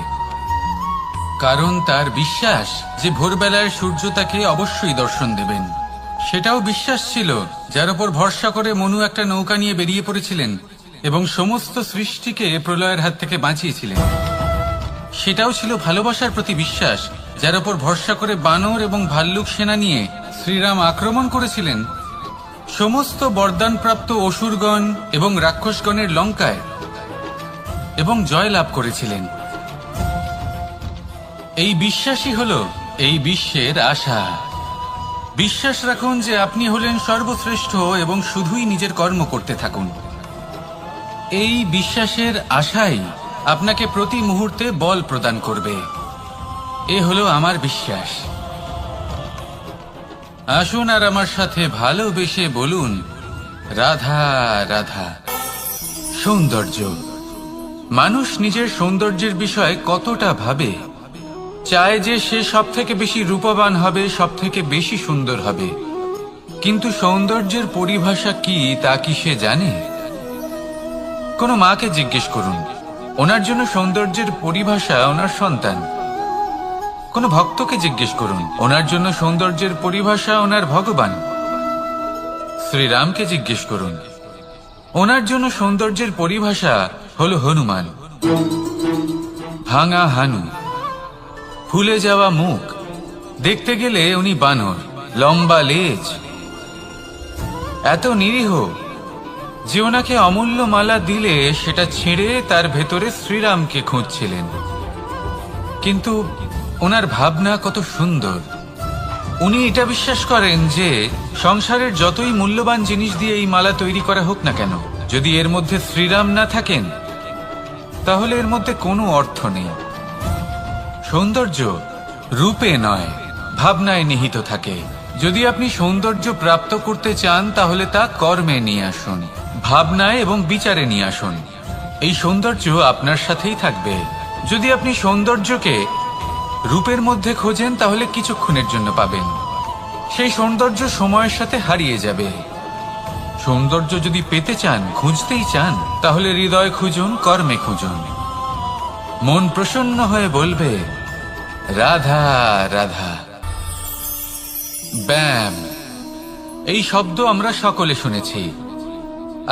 Speaker 1: কারণ তার বিশ্বাস যে ভোরবেলার সূর্য তাকে অবশ্যই দর্শন দেবেন। সেটাও বিশ্বাস ছিল যার উপর ভরসা করে মনু একটা নৌকা নিয়ে বেরিয়ে পড়েছিলেন এবং সমস্ত সৃষ্টিকে প্রলয়ের হাত থেকে বাঁচিয়েছিলেন। সেটাও ছিল ভালোবাসার প্রতি বিশ্বাস, যার উপর ভরসা করে বানর এবং ভাল্লুক সেনা নিয়ে শ্রীরাম আক্রমণ করেছিলেন সমস্ত বরদানপ্রাপ্ত অসুরগণ এবং রাক্ষসগণের লঙ্কায় এবং জয় লাভ করেছিলেন। এই বিশ্বাসই হল এই বিশ্বের আশা। বিশ্বাস রাখুন যে আপনি হলেন সর্বশ্রেষ্ঠ এবং শুধুই নিজের কর্ম করতে থাকুন। এই বিশ্বাসের আশাই আপনাকে প্রতি মুহূর্তে বল প্রদান করবে। এ হলো আমার বিশ্বাস। আসুন আর আমার সাথে ভালোবেসে বলুন, রাধা রাধা। সৌন্দর্য। মানুষ নিজের সৌন্দর্যের বিষয়ে কতটা ভাবে, চায় যে সে সব থেকে বেশি রূপবান হবে, সব থেকে বেশি সুন্দর হবে। কিন্তু সৌন্দর্যের পরিভাষা কি তা কি সে জানে? কোনো মাকে জিজ্ঞেস করুন, ওনার জন্য সৌন্দর্যের পরিভাষা ওনার সন্তান। কোনো ভক্তকে জিজ্ঞেস করুন, ওনার জন্য সৌন্দর্যের পরিভাষা ওনার ভগবান। শ্রীরামকে জিজ্ঞেস করুন, ওনার জন্য সৌন্দর্যের পরিভাষা হলো হনুমান। ভাঙা হানু, ফুলে যাওয়া মুখ, দেখতে গেলে উনি বানর, লম্বা লেজ, এত নিরীহ যে ওনাকে অমূল্য মালা দিলে সেটা ছিঁড়ে তার ভেতরে শ্রীরামকে খুঁজছিলেন। কিন্তু ওনার ভাবনা কত সুন্দর। উনি এটা বিশ্বাস করেন যে সংসারের যতই মূল্যবান জিনিস দিয়ে এই মালা তৈরি করা হোক না কেন, যদি এর মধ্যে শ্রীরাম না থাকেন তাহলে এর মধ্যে কোনো অর্থ নেই। সৌন্দর্য রূপে নয়, ভাবনায় নিহিত থাকে। যদি আপনি সৌন্দর্য প্রাপ্ত করতে চান তাহলে তা কর্মে নিয়ে আসুন, ভাবনায় এবং বিচারে নিয়ে আসুন। এই সৌন্দর্য আপনার সাথেই থাকবে। যদি আপনি সৌন্দর্যকে রূপের মধ্যে খোঁজেন তাহলে কিছুক্ষণের জন্য পাবেন, সেই সৌন্দর্য সময়ের সাথে হারিয়ে যাবে। সৌন্দর্য যদি পেতে চান, খুঁজতেই চান, তাহলে হৃদয় খুঁজুন, কর্মে খুঁজুন। মন প্রসন্ন হয়ে বলবে, রাধা রাধা। ব্যায়াম, এই শব্দ আমরা সকলে শুনেছি,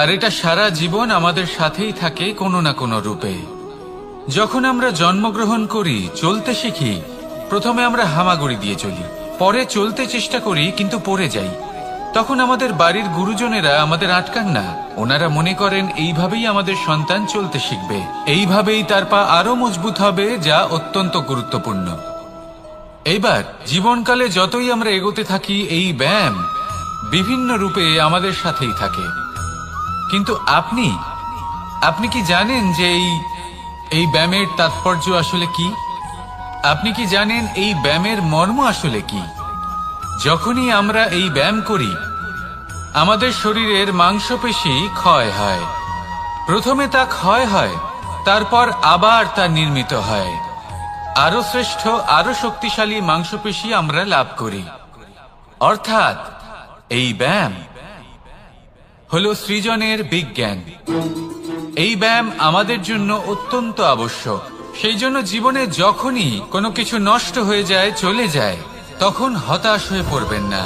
Speaker 1: আর এটা সারা জীবন আমাদের সাথেই থাকে কোনো না কোনো রূপে। যখন আমরা জন্মগ্রহণ করি, চলতে শিখি, প্রথমে আমরা হামাগুড়ি দিয়ে চলি, পরে চলতে চেষ্টা করি কিন্তু পড়ে যাই। তখন আমাদের বাড়ির গুরুজনেরা আমাদের আটকান না। ওনারা মনে করেন এইভাবেই আমাদের সন্তান চলতে শিখবে, এইভাবেই তার পা আরো মজবুত হবে, যা অত্যন্ত গুরুত্বপূর্ণ। এইবার জীবনকালে যতই আমরা এগোতে থাকি, এই ব্যায়াম বিভিন্ন রূপে আমাদের সাথেই থাকে। কিন্তু আপনি কি জানেন যে এই ব্যায়ামের তাৎপর্য আসলে কি? আপনি কি জানেন এই ব্যায়ামের মর্ম আসলে কি? যখনই আমরা এই ব্যায়াম করি, আমাদের শরীরের মাংসপেশি ক্ষয় হয়। প্রথমে তা ক্ষয় হয়, তারপর আবার তা নির্মিত হয়। আরো শ্রেষ্ঠ, আরো শক্তিশালী মাংসপেশি আমরা লাভ করি। অর্থাৎ এই ব্যায়াম হলো সৃজনের বিজ্ঞান। এই ব্যায়াম আমাদের জন্য অত্যন্ত আবশ্যক। সেই জন্য জীবনে যখনই কোনো কিছু নষ্ট হয়ে যায়, চলে যায়, তখন হতাশ হয়ে পড়বেন না,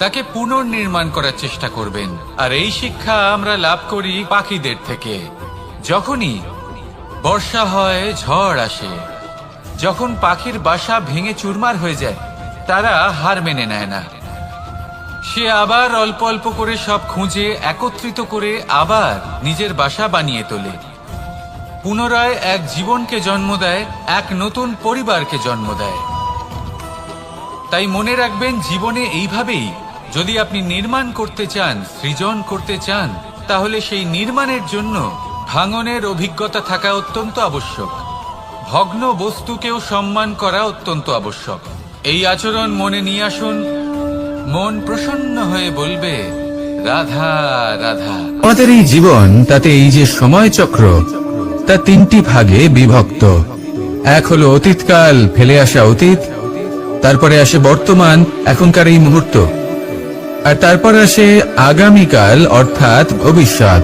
Speaker 1: তাকে পুনর্নির্মাণ করার চেষ্টা করবেন। আর এই শিক্ষা আমরা লাভ করি পাখিদের থেকে। যখনই বর্ষা হয়, ঝড় আসে, যখন পাখির বাসা ভেঙে চুরমার হয়ে যায়, তারা হার মেনে নেয় না, সে আবার অল্প অল্প করে সব খুঁজে একত্রিত করে আবার নিজের বাসা বানিয়ে তোলে, পুনরায় এক জীবনকে জন্ম দেয়, এক নতুন পরিবারকে জন্ম দেয়। তাই মনে রাখবেন, জীবনে এইভাবেই যদি আপনি নির্মাণ করতে চান, সৃজন করতে চান, তাহলে সেই নির্মাণের জন্য ভাঙনের অভিজ্ঞতা থাকা অত্যন্ত আবশ্যক। ভগ্ন বস্তুকেও সম্মান করা অত্যন্ত আবশ্যক। এই আচরণ মনে নিয়ে আসুন, মন প্রসন্ন হয়ে বলবে রাধা রাধা।
Speaker 2: আমাদের এই জীবন, তাতে এই যে সময় চক্র, তা তিনটি ভাগে বিভক্ত। এক হলো অতীতকাল, ফেলে আসা অতীত, তারপরে আসে বর্তমান, এখনকার এই মুহূর্ত, আর তারপর আসে আগামীকাল অর্থাৎ ভবিষ্যৎ।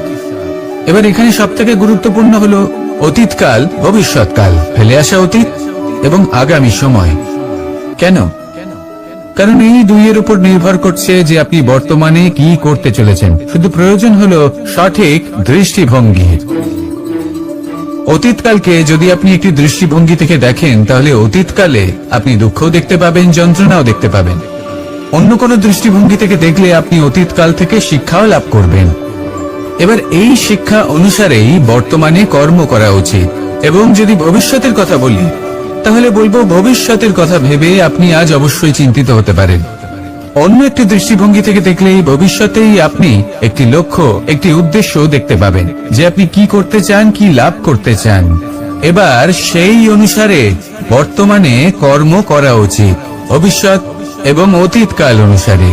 Speaker 2: এবার এখানে সবথেকে গুরুত্বপূর্ণ হলো অতীতকাল, ভবিষ্যৎকাল, ফেলে আসা অতীত এবং আগামী সময়। কেন? কারণ এই দুইয়ের উপর নির্ভর করছে যে আপনি বর্তমানে কি করতে চলেছেন। শুধু প্রয়োজন হলো সঠিক দৃষ্টিভঙ্গি। অতীতকালকে যদি আপনি একটি দৃষ্টিভঙ্গি থেকে দেখেন, তাহলে অতীতকালে আপনি দুঃখও দেখতে পাবেন, যন্ত্রণাও দেখতে পাবেন। অন্য কোনো দৃষ্টিভঙ্গি থেকে দেখলে আপনি অতীতকাল থেকে শিক্ষাও লাভ করবেন। এবার এই শিক্ষা অনুসারেই বর্তমানে কর্ম করা উচিত। এবং যদি ভবিষ্যতের কথা বলি, তাহলে বলবো ভবিষ্যতের কথা ভেবে আপনি আজ অবশ্যই চিন্তিত হতে পারেন। অন্য একটি দৃষ্টিভঙ্গি থেকে দেখলে ভবিষ্যতেই আপনি একটি লক্ষ্য, একটি উদ্দেশ্য দেখতে পাবেন, যে আপনি কি করতে চান, কি লাভ করতে চান। এবার সেই অনুসারে বর্তমানে কর্ম করা উচিত, ভবিষ্যৎ এবং অতীতকাল অনুসারে।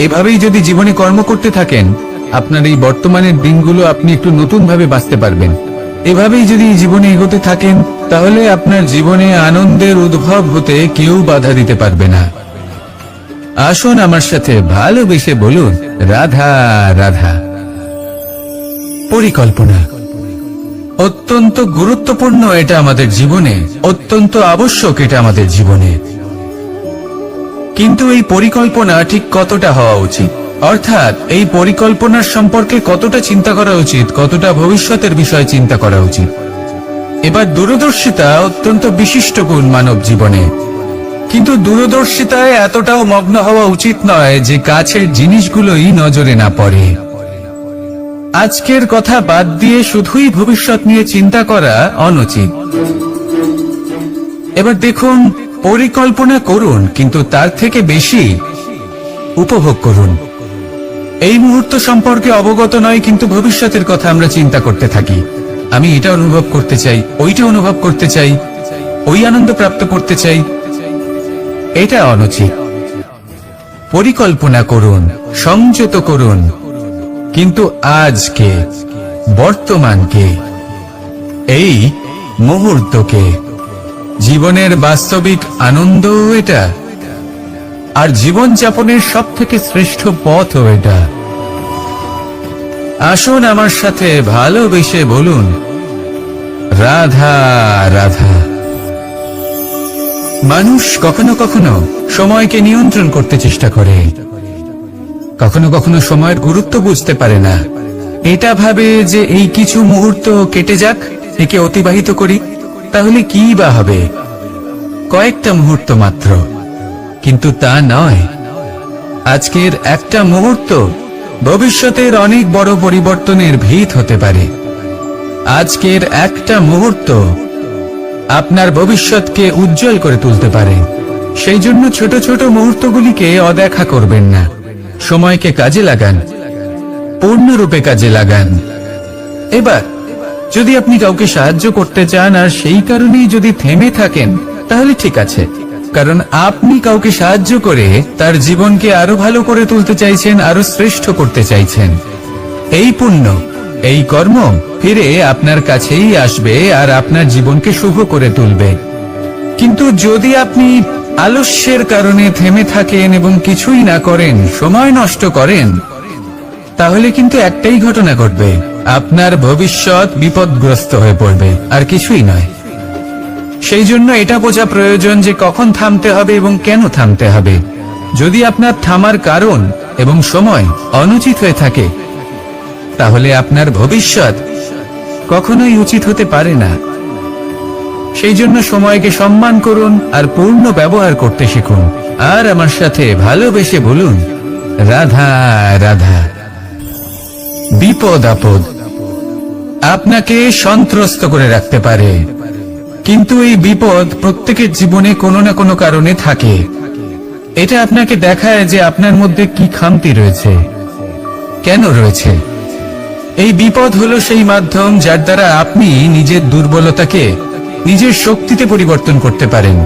Speaker 2: এভাবেই যদি জীবনে কর্ম করতে থাকেন, আপনার এই বর্তমানের দিনগুলো আপনি একটু নতুন ভাবে বাঁচতে পারবেন। এভাবেই যদি জীবনে এগোতে থাকেন, তাহলে আপনার জীবনে আনন্দের উদ্ভব হতে কেউ বাধা দিতে পারবে না। আসুন আমার সাথে ভালোবেসে বলুন রাধা রাধা। পরিকল্পনা অত্যন্ত গুরুত্বপূর্ণ, এটা আমাদের জীবনে অত্যন্ত আবশ্যক, এটা আমাদের জীবনে। কিন্তু এই পরিকল্পনা ঠিক কতটা হওয়া উচিত, অর্থাৎ এই পরিকল্পনার সম্পর্কে কতটা চিন্তা করা উচিত, কতটা ভবিষ্যতের বিষয়ে চিন্তা করা উচিত। এবার দূরদর্শিতা অত্যন্ত বিশিষ্ট গুণ মানব জীবনে, কিন্তু দূরদর্শিতায় এতটাও মগ্ন হওয়া উচিত নয় যে কাছের জিনিসগুলোই নজরে না পড়ে। আজকের কথা বাদ দিয়ে শুধুই ভবিষ্যৎ নিয়ে চিন্তা করা অনুচিত। এবার দেখুন, পরিকল্পনা করুন, কিন্তু তার থেকে বেশি উপভোগ করুন। এই মুহূর্ত সম্পর্কে অবগত নয়, কিন্তু ভবিষ্যতের কথা আমরা চিন্তা করতে থাকি। আমি এটা অনুভব করতে চাই, ওইটা অনুভব করতে চাই, ওই আনন্দ প্রাপ্ত করতে চাই। এটা অনুচিত। পরিকল্পনা করুন, সংযত করুন, কিন্তু আজকে, বর্তমানকে, এই মুহূর্তকে। জীবনের বাস্তবিক আনন্দ এটা, আর জীবনযাপনের সব থেকে শ্রেষ্ঠ পথও এটা। আসুন আমার সাথে ভালোবেসে বলুন রাধা রাধা। মানুষ কখনো কখনো সময়কে নিয়ন্ত্রণ করতে চেষ্টা করে, কখনো কখনো সময়ের গুরুত্ব বুঝতে পারে না। এটা ভাবে যে এই কিছু মুহূর্ত কেটে যাক, একে অতিবাহিত করি, তাহলে কি বা হবে, কয়েকটা মুহূর্ত মাত্র। কিন্তু তা নয়। আজকের একটা মুহূর্ত ভবিষ্যতের অনেক বড় পরিবর্তনের ভিত হতে পারে। আজকের একটা মুহূর্ত আপনার ভবিষ্যৎকে উজ্জ্বল করে তুলতে পারে। সেই জন্য ছোট ছোট মুহূর্তগুলিকে অদেখা করবেন না। সময়কে কাজে লাগান, পূর্ণরূপে কাজে লাগান। এবার যদি আপনি কাউকে সাহায্য করতে চান আর সেই কারণেই যদি থেমে থাকেন, তাহলে ঠিক আছে, কারণ আপনি কাউকে সাহায্য করে তার জীবনকে আরো ভালো করে তুলতে চাইছেন, আরো শ্রেষ্ঠ করতে চাইছেন। এই পুণ্য, এই কর্ম ফিরে আপনার কাছেই আসবে আর আপনার জীবনকে শুভ করে তুলবে। কিন্তু যদি আপনি আলস্যের কারণে থেমে থাকেন এবং কিছুই না করেন, সময় নষ্ট করেন, তাহলে কিন্তু একটাই ঘটনা ঘটবে, আপনার ভবিষ্যৎ বিপদগ্রস্ত হয়ে পড়বে, আর কিছুই নয়। সেই জন্য এটা বোঝা প্রয়োজন যে কখন থামতে হবে এবং কেন থামতে হবে। যদি আপনার থামার কারণ এবং সময় অনুচিত হয়ে থাকে, তাহলে আপনার ভবিষ্যৎ কখনোই উচিত হতে পারে না। সেই জন্য সময়কে সম্মান করুন আর পূর্ণ ব্যবহার করতে শিখুন। আর আমার সাথে ভালোবেসে বলুন, রাধা রাধা। বিপদ আপদ আপনাকে সন্ত্রস্ত করে রাখতে পারে, কিন্তু এই বিপদ প্রত্যেকের জীবনে কোনো না কোনো কারণে থাকে। এটা আপনাকে দেখায় যে আপনার মধ্যে কি খামতি রয়েছে, কেন রয়েছে। এই বিপদ হলো সেই মাধ্যম যার দ্বারা আপনি নিজের দুর্বলতাকে নিজের শক্তিতে পরিবর্তন করতে পারেন।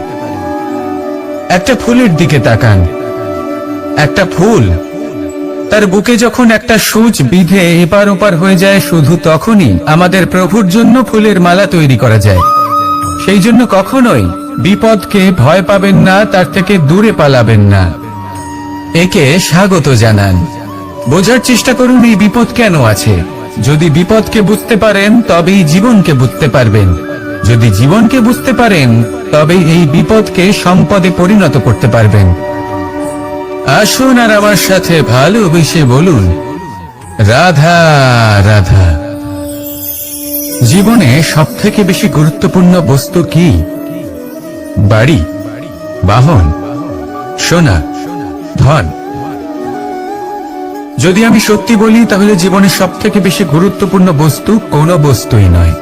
Speaker 2: একটা ফুলের দিকে তাকান। একটা ফুল তার বুকে যখন একটা সূচ বিঁধে এপার ওপার হয়ে যায়, শুধু তখনই আমাদের প্রভুর জন্য ফুলের মালা তৈরি করা যায়। সেই জন্য কখনোই বিপদকে ভয় পাবেন না, তার থেকে দূরে পালাবেন না, একে স্বাগত জানান। বোঝার চেষ্টা করুন এই বিপদ কেন আছে। যদি বিপদকে বুঝতে পারেন তবেই জীবনকে বুঝতে পারবেন। যদি জীবনকে বুঝতে পারেন তবেই এই বিপদকে সম্পদে পরিণত করতে পারবেন। আসুন আর আমার সাথে ভালোবেসে বলুন, রাধা রাধা। জীবনে সবথেকে বেশি গুরুত্বপূর্ণ বস্তু কি? বাড়ি, বাহন, সোনা, ধন। যদি আমি সত্যি বলি তাহলে জীবনের সবথেকে বেশি গুরুত্বপূর্ণ বস্তু কোনো বস্তুই নয়।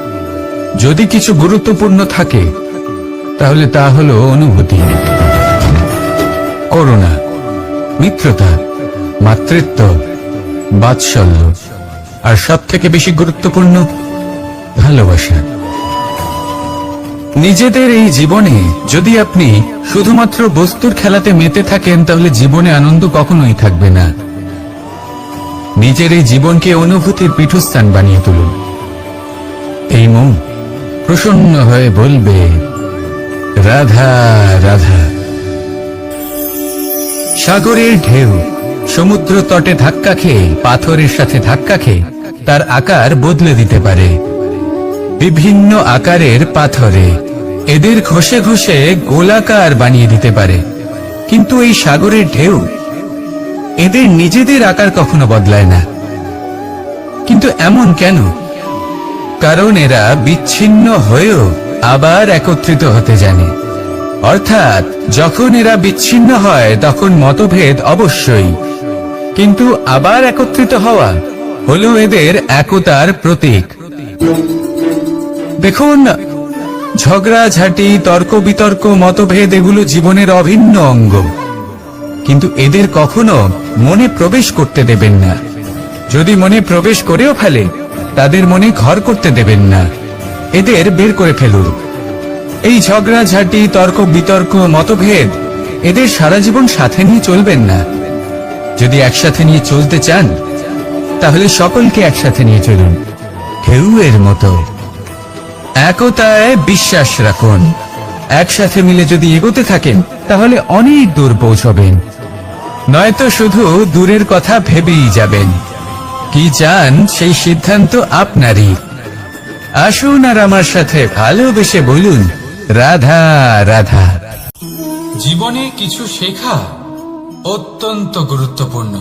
Speaker 2: যদি কিছু গুরুত্বপূর্ণ থাকে তাহলে তা হলো অনুভূতি, করুণা, মিত্রতা, মাতৃত্ব, বাৎসল্য, আর সবথেকে বেশি গুরুত্বপূর্ণ ভালোবাসা। নিজেদের এই জীবনে যদি আপনি শুধুমাত্র বস্তুর খেলাতে মেতে থাকেন তাহলে জীবনে আনন্দ কখনোই থাকবে না। নিজের এই জীবনকে অনুভূতির পীঠস্থান বানিয়ে তুলুন। এই মন প্রসন্ন হয়ে বলবে, রাধা রাধা। সাগরের ঢেউ সমুদ্র তটে ধাক্কা খেয়ে, পাথরের সাথে ধাক্কা খেয়ে তার আকার বদলে দিতে পারে। বিভিন্ন আকারের পাথরে এদের ঘষে ঘষে গোলাকার বানিয়ে দিতে পারে, কিন্তু এই সাগরের ঢেউ এদের নিজেদের আকার কখনো বদলায় না। কিন্তু এমন কেন? কারণ এরা বিচ্ছিন্ন হয়েও আবার একত্রিত হতে জানে। অর্থাৎ যখন এরা বিচ্ছিন্ন হয় তখন মতভেদ অবশ্যই, কিন্তু আবার একত্রিত হওয়া হলো এদের একতার প্রতীক। দেখুন, ঝগড়াঝাঁটি, তর্ক বিতর্ক, মতভেদ এগুলো জীবনের অভিন্ন অঙ্গ, কিন্তু এদের কখনো মনে প্রবেশ করতে দেবেন না। যদি মনে প্রবেশ করেও ফেলে তাদের মনে ঘর করতে দেবেন না, এদের বের করে ফেলুন। এই ঝগড়াঝাঁটি, তর্ক বিতর্ক, মতভেদ এদের সারা জীবন সাথে নিয়ে চলবেন না। যদি একসাথে নিয়ে চলতে চান তাহলে সকলকে একসাথে নিয়ে চলুন, ঢেউয়ের মতো। একতায় বিশ্বাস রাখুন। একসাথে মিলে যদি এগোতে থাকেন তাহলে অনেক দূর পৌঁছবেন, নয়তো শুধু দূরের কথা ভেবেই যাবেন। কি চান সেই সিদ্ধান্ত আপনারই। আসুন আর আমার সাথে ভালোবেসে বলুন, রাধা রাধা।
Speaker 1: জীবনে কিছু শেখা অত্যন্ত গুরুত্বপূর্ণ।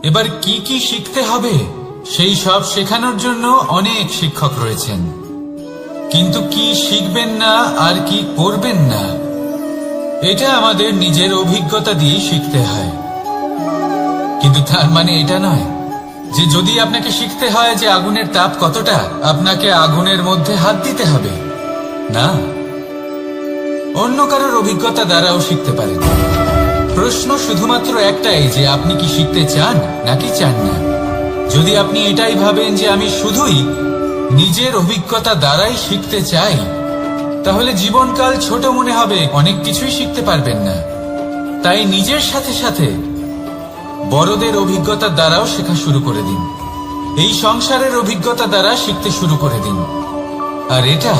Speaker 1: এবার কি কি শিখতে হবে সেই সব শেখানোর জন্য অনেক শিক্ষক রয়েছেন, কিন্তু কি শিখবেন না আর কি করবেন না এটা আমাদের নিজের অভিজ্ঞতা দিয়ে শিখতে হয়। কিন্তু তার মানে এটা নয় যে যদি আপনাকে শিখতে হয় যে আগুনের তাপ কতটা, আপনাকে আগুনের মধ্যে হাত দিতে হবে। না, অন্য কারোর অভিজ্ঞতা দ্বারাও শিখতে পারেন। প্রশ্ন শুধুমাত্র একটাই যে আপনি কি শিখতে চান নাকি চান না। যদি আপনি এটাই ভাবেন যে আমি শুধুই নিজের অভিজ্ঞতা দ্বারাই শিখতে চাই, তাহলে জীবনকাল ছোট মনে হবে, অনেক কিছুই শিখতে পারবেন না। তাই নিজের সাথে সাথে বড়দের অভিজ্ঞতার দ্বারাও শেখা শুরু করে দিন। এই সংসারের অভিজ্ঞতা দ্বারা শিখতে শুরু করে দিন। আর এটা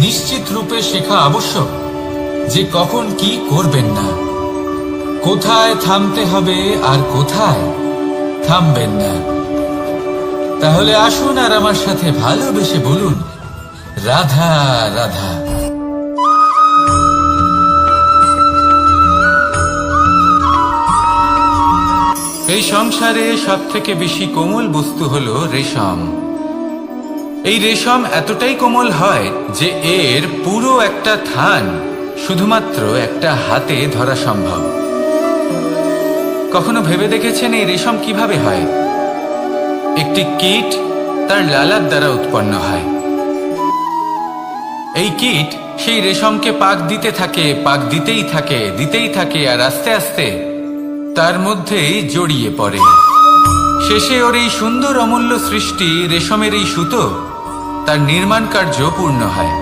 Speaker 1: নিশ্চিত রূপে শেখা আবশ্যক যে কখন কি করবেন না, কোথায় থামতে হবে আর কোথায় থামবেন না। তাহলে আসুন আর আমার সাথে ভালোবেসে বলুন, রাধা রাধা। এই সংসারে সবথেকে বেশি কোমল বস্তু হলো রেশম। এই রেশম এতটাই কোমল হয় যে এর পুরো একটা থান শুধুমাত্র একটা হাতে ধরা সম্ভব। কখনো ভেবে দেখেছেন এই রেশম কিভাবে হয়? একটি কীট তার লালার দ্বারা উৎপন্ন হয়। এই কীট সেই রেশমকে পাক দিতে থাকে, পাক দিতেই থাকে আর আস্তে আস্তে তার মধ্যেই জড়িয়ে পড়ে। শেষে ওর এই সুন্দর অমূল্য সৃষ্টি রেশমের এই সুতো তার নির্মাণ কার্য পূর্ণ হয়,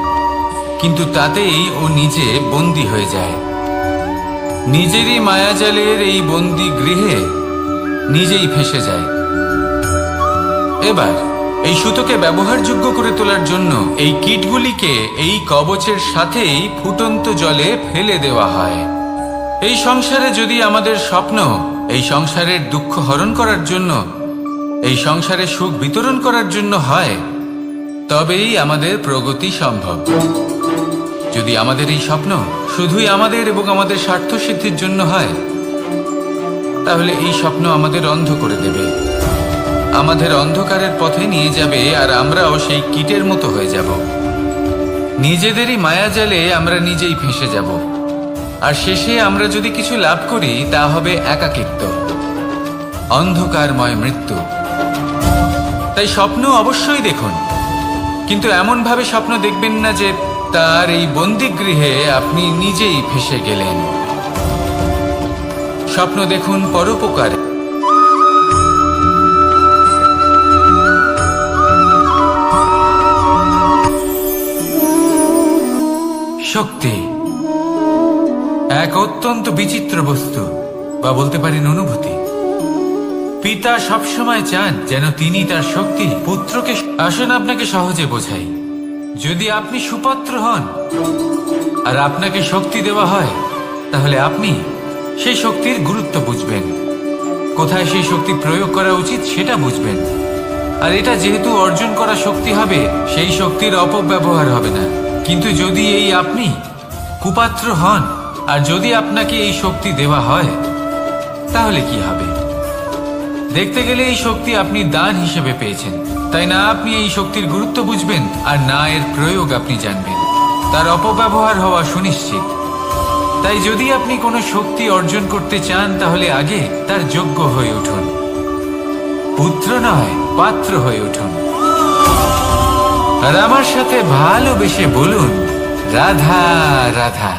Speaker 1: কিন্তু তাতেই ও নিজে বন্দী হয়ে যায়। নিজেরই মায়াজালের এই বন্দী গৃহে নিজেই ফেঁসে যায়। এবার এই সুতোকে ব্যবহারযোগ্য করে তোলার জন্য এই কীটগুলিকে এই কবচের সাথেই ফুটন্ত জলে ফেলে দেওয়া হয়। এই সংসারে যদি আমাদের স্বপ্ন এই সংসারের দুঃখ হরণ করার জন্য, এই সংসারে সুখ বিতরণ করার জন্য হয়, তবেই আমাদের প্রগতি সম্ভব। যদি আমাদের এই স্বপ্ন শুধুই আমাদের এবং আমাদের স্বার্থ সিদ্ধির জন্য হয়, তাহলে এই স্বপ্ন আমাদের অন্ধ করে দেবে, আমাদের অন্ধকারের পথে নিয়ে যাবে, আর আমরাও সেই কীটের মতো হয়ে যাব। নিজেদেরই মায়াজালে আমরা নিজেই ফেঁসে যাব, আর শেষে আমরা যদি কিছু লাভ করি তা হবে একাকিত্ব, অন্ধকারময় মৃত্যু। তাই স্বপ্ন অবশ্যই দেখুন, কিন্তু এমন ভাবে স্বপ্ন দেখবেন না যে তার এই বন্দিগৃহে আপনি নিজেই ফেঁসে গেলেন। স্বপ্ন দেখুন পরোপকারে। শক্তি এক অত্যন্ত বিচিত্র বস্তু, বা বলতে পারেন অনুভূতি। পিতা সবসময় চান যেন তিনি তার শক্তি পুত্রকে। আসুন আপনাকে সহজে বোঝাই। যদি আপনি সুপাত্র হন আর আপনাকে শক্তি দেওয়া হয়, তাহলে আপনি সেই শক্তির গুরুত্ব বুঝবেন, কোথায় সেই শক্তি প্রয়োগ করা উচিত সেটা বুঝবেন। আর এটা যেহেতু অর্জন করা শক্তি হবে, সেই শক্তির অপব্যবহার হবে না। কিন্তু যদি এই আপনি কুপাত্র হন আর যদি আপনাকে এই শক্তি দেওয়া হয়, তাহলে কি হবে? দেখতে গেলে এই শক্তি আপনি দান হিসেবে পেয়েছেন, তাই না আপনি এই শক্তির গুরুত্ব বুঝবেন আর না এর প্রয়োগ আপনি জানবেন। তার অপব্যবহার হওয়া সুনিশ্চিত। তাই যদি আপনি কোনো শক্তি অর্জন করতে চান, তাহলে আগে তার যোগ্য হয়ে উঠুন, পুত্র নয় পাত্র হয়ে উঠুন। আর আমার সাথে ভালোবেসে বলুন, রাধা রাধা।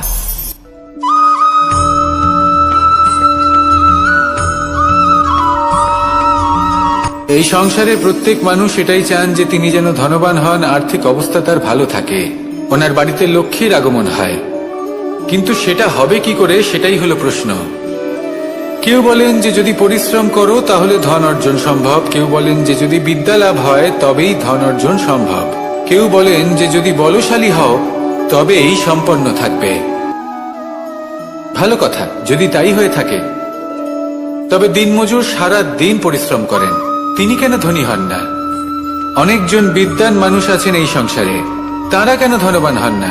Speaker 1: এই সংসারে প্রত্যেক মানুষ এটাই চান যে তিনি যেন ধনবান হন, আর্থিক অবস্থা তার ভালো থাকে, ওনার বাড়িতে লক্ষ্মীর আগমন হয়। কিন্তু সেটা হবে কি করে, সেটাই হলো প্রশ্ন। কেউ বলেন যে যদি পরিশ্রম করো তাহলে ধন অর্জন সম্ভব, কেউ বলেন যে যদি বিদ্যা লাভ হয় তবেই ধন অর্জন সম্ভব, কেউ বলেন যে যদি বলশালী হও তবেই সম্পন্ন থাকবে। ভালো কথা, যদি তাই হয়ে থাকে, তবে দিনমজুর সারা দিন পরিশ্রম করেন, তিনি কেন ধনী হন না? অনেকজন বিদ্বান মানুষ আছেন এই সংসারে, তারা কেন ধনবান হন না?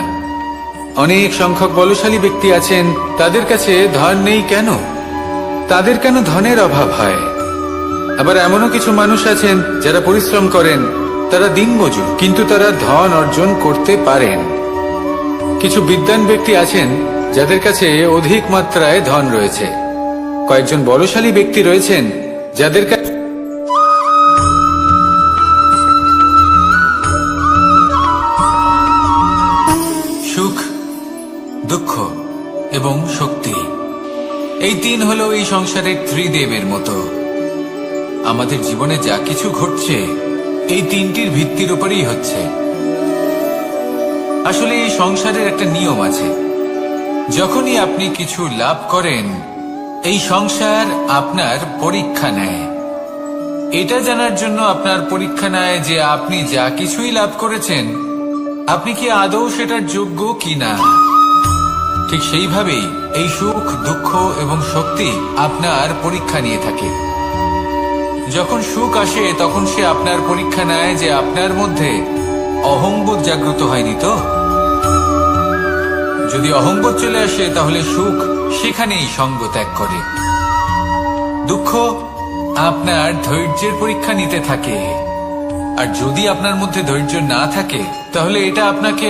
Speaker 1: অনেক সংখ্যক বলশালী ব্যক্তি আছেন, তাদের কাছে ধন নেই কেন? তাদের কেন ধনের অভাব হয়? আবার এমনও কিছু মানুষ আছেন যারা পরিশ্রম করেন, তারা দিনমজুর, কিন্তু তারা ধন অর্জন করতে পারেন। কিছু বিদ্বান ব্যক্তি আছেন যাদের কাছে অধিক মাত্রায় ধন রয়েছে, কয়েকজন বলশালী ব্যক্তি রয়েছেন যাদের কাছে সুখ, দুঃখ এবং শক্তি, এই তিন হলো এই সংসারের ত্রিদেবের মতো। আমাদের জীবনে যা কিছু ঘটছে এই তিনটির ভিত্তির উপরেই হচ্ছে। আসলে এই সংসারের একটা নিয়ম আছে, যখনই আপনি কিছু লাভ করেন, এই সংসার আপনার পরীক্ষা নেয়। এটা জানার জন্য আপনার পরীক্ষা নেয় যে আপনি যা কিছুই লাভ করেছেন, আপনি কি আদৌ সেটার যোগ্য কিনা। ঠিক সেইভাবেই এই সুখ, দুঃখ এবং শক্তি আপনার পরীক্ষা নিয়ে থাকে। যখন সুখ আসে তখন সে আপনার পরীক্ষা নেয় যে আপনার মধ্যে অহংবোধ জাগ্রত হয়নি তো। যদি অহংবোধ চলে আসে তাহলে সুখ সেখানেই সঙ্গ ত্যাগ করে। দুঃখ আপনার ধৈর্যের পরীক্ষা নিতে থাকে, আর যদি আপনার মধ্যে ধৈর্য না থাকে তাহলে এটা আপনাকে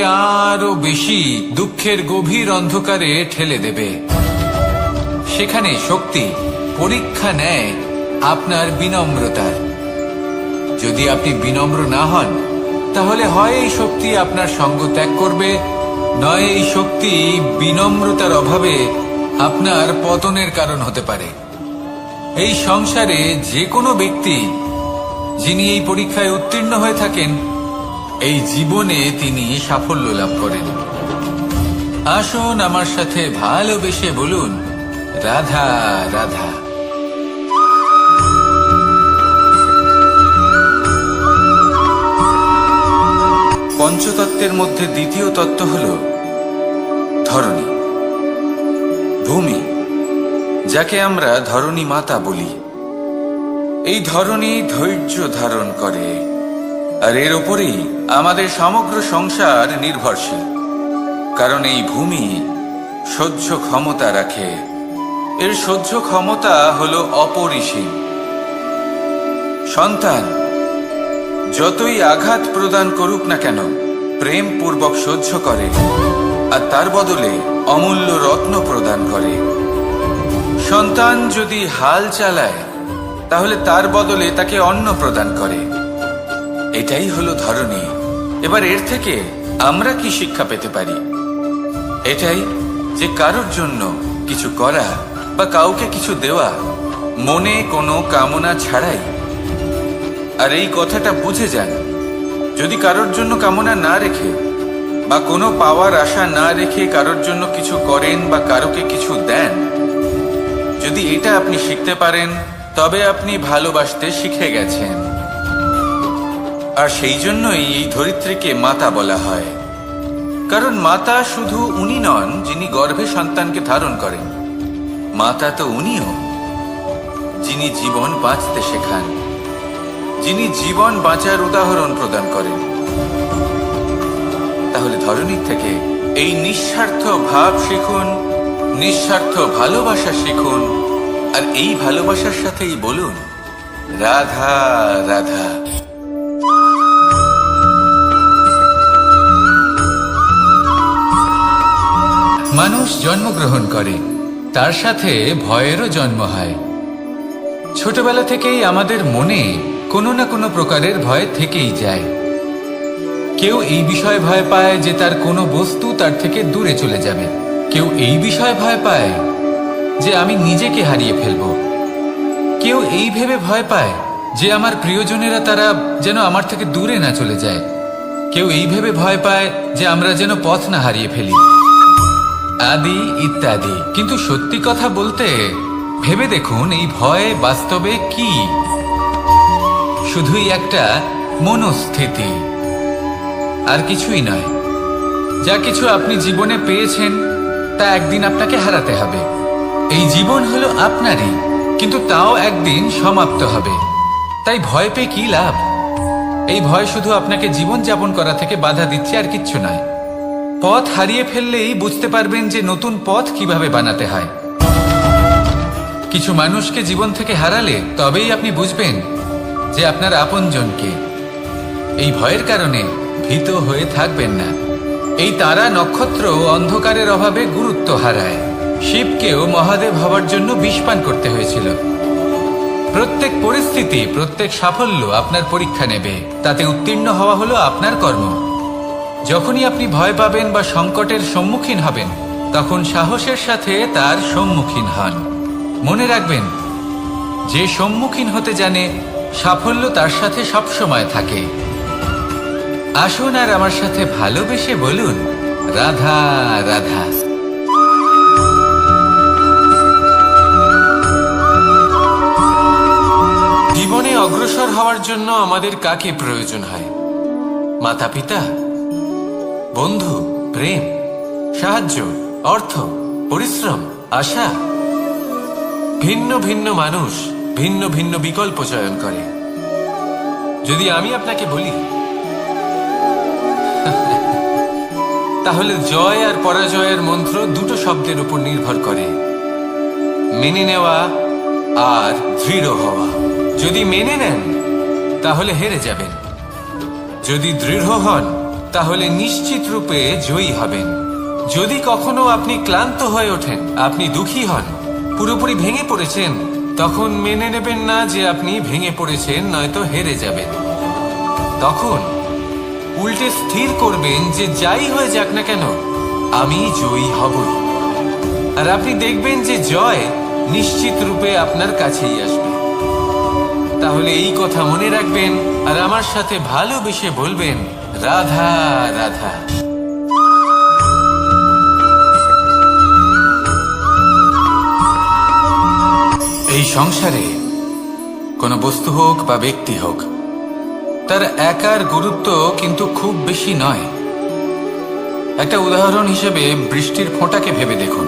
Speaker 1: আরো বেশি দুঃখের গভীর অন্ধকারে ঠেলে দেবে। সেখানে শক্তি পরীক্ষা নেয় আপনার বিনম্রতার। যদি আপনি বিনম্র না হন, তাহলে হয় এই শক্তি আপনার সঙ্গ ত্যাগ করবে, নয় এই শক্তি বিনম্রতার অভাবে আপনার পতনের কারণ হতে পারে। এই সংসারে যে কোনো ব্যক্তি যিনি এই পরীক্ষায় উত্তীর্ণ হয়ে থাকেন, এই জীবনে তিনি সাফল্য লাভ করেন। আসুন আমার সাথে ভালোবেসে বলুন, রাধা রাধা। পঞ্চতত্ত্বের মধ্যে দ্বিতীয় তত্ত্ব হল ধরণী, ভূমি, যাকে আমরা ধরণী মাতা বলি। এই ধরণী ধৈর্য ধারণ করে, আর এর ওপরেই আমাদের সমগ্র সংসার নির্ভরশীল। কারণ এই ভূমি সহ্য ক্ষমতা রাখে, এর সহ্য ক্ষমতা হলো অপরিসীম। সন্তান যতই আঘাত প্রদান করুক না কেন, প্রেম পূর্বক সহ্য করে, আর তার বদলে অমূল্য রত্ন প্রদান করে। সন্তান যদি হাল চালায়, তাহলে তার বদলে তাকে অন্ন প্রদান করে। এটাই হলো ধরণী। এবার এর থেকে আমরা কি শিক্ষা পেতে পারি? এটাই যে কারোর জন্য কিছু করা বা কাউকে কিছু দেওয়া মনে কোনো কামনা ছাড়াই। আর এই কথাটা বুঝে যান, যদি কারোর জন্য কামনা না রেখে বা কোনো পাওয়ার আশা না রেখে কারোর জন্য কিছু করেন বা কারোকে কিছু দেন, যদি এটা আপনি শিখতে পারেন, তবে আপনি ভালোবাসতে শিখে গেছেন। আর সেই জন্যই এই ধরিত্রীকে মাতা বলা হয়। কারণ মাতা শুধু উনি নন যিনি গর্ভে সন্তানকে ধারণ করেন, মাতা তো উনিও যিনি জীবন বাঁচতে শেখান, যিনি জীবন বাঁচার উদাহরণ প্রদান করেন। তাহলে ধরণীর থেকে এই নিঃস্বার্থ ভাব শিখুন, নিঃস্বার্থ ভালোবাসা শিখুন, আর এই ভালোবাসার সাথেই বলুন, রাধা রাধা। মানুষ জন্মগ্রহণ করে, তার সাথে ভয়েরও জন্ম হয়। ছোটবেলা থেকেই আমাদের মনে কোনো না কোনো প্রকারের ভয় থেকেই যায়। কেউ এই বিষয়ে ভয় পায় যে তার কোনো বস্তু তার থেকে দূরে চলে যাবে। কেউ এই বিষয়ে ভয় পায় যে আমি নিজেকে হারিয়ে ফেলব। কেউ এই ভেবে ভয় পায় যে আমার প্রিয়জনেরা তারা যেন আমার থেকে দূরে না চলে যায়। কেউ এই ভেবে ভয় পায় যে আমরা যেন পথ না হারিয়ে ফেলি, আদি ইত্যাদি। কিন্তু সত্যি কথা বলতে, ভেবে দেখুন এই ভয় বাস্তবে কি? শুধুই একটা মনস্থিতি, আর কিছুই নয়। যা কিছু আপনি জীবনে পেয়েছেন তা একদিন আপনাকে হারাতে হবে। এই জীবন হলো আপনারই, কিন্তু তাও একদিন সমাপ্ত হবে। তাই ভয় পেয়ে কি লাভ? এই ভয় শুধু আপনাকে জীবন যাপন করা থেকে বাধা দিচ্ছে, আর কিচ্ছু নয়। পথ হারিয়ে ফেললেই বুঝতে পারবেন যে নতুন পথ কিভাবে বানাতে হয়। কিছু মানুষকে জীবন থেকে হারালে তবেই আপনি বুঝবেন যে আপনার আপনজনকে। এই ভয়ের কারণে ভীত হয়ে থাকবেন না। এই তারা নক্ষত্র অন্ধকারের অভাবে গুরুত্ব হারায়। শিবকেও মহাদেব হওয়ার জন্য বিষপান করতে হয়েছিল। প্রত্যেক পরিস্থিতি, প্রত্যেক সাফল্য আপনার পরীক্ষা নেবে। তাতে উত্তীর্ণ হওয়া হলো আপনার কর্ম। যখনই আপনি ভয় পাবেন বা সংকটের সম্মুখীন হবেন, তখন সাহসের সাথে তার সম্মুখীন হন। মনে রাখবেন, যে সম্মুখীন হতে জানে, সাফল্য তার সাথে সবসময় থাকে। আসুন আর আমার সাথে ভালোবেসে বলুন, রাধা রাধা। জীবনে অগ্রসর হওয়ার জন্য আমাদের কাকে প্রয়োজন হয়? মাতা পিতা, বন্ধু, প্রেম, সাহায্য, অর্থ, পরিশ্রম, আশা। ভিন্ন ভিন্ন মানুষ ভিন্ন ভিন্ন বিকল্প চয়ন করে। যদি আমি আপনাকে বলি, তাহলে জয় আর পরাজয়ের মন্ত্র দুটো শব্দের উপর নির্ভর করে, মেনে নেওয়া আর দৃঢ় হওয়া। যদি মেনে নেন, তাহলে হেরে যাবেন। যদি দৃঢ় হন, তাহলে নিশ্চিত রূপে জয়ী হবেন। যদি কখনো আপনি ক্লান্ত হয়ে ওঠেন, আপনি দুঃখী হন, পুরোপুরি ভেঙে পড়েছেন, তখন মেনে নেবেন না যে আপনি ভেঙে পড়েছেন, নয়তো হেরে যাবেন। তখন উল্টে স্থির করবেন যে যাই হয়ে যাক না কেন, আমি জয়ী হবই। আর আপনি দেখবেন যে জয় নিশ্চিত রূপে আপনার কাছেই আসবে। তাহলে এই কথা মনে রাখবেন আর আমার সাথে ভালোবেসে বলবেন, রাধা রাধা। এই সংসারে কোনো বস্তু হোক বা ব্যক্তি হোক, তার একার গুরুত্ব কিন্তু খুব বেশি নয়। একটা উদাহরণ হিসেবে বৃষ্টির ফোঁটাকে ভেবে দেখুন।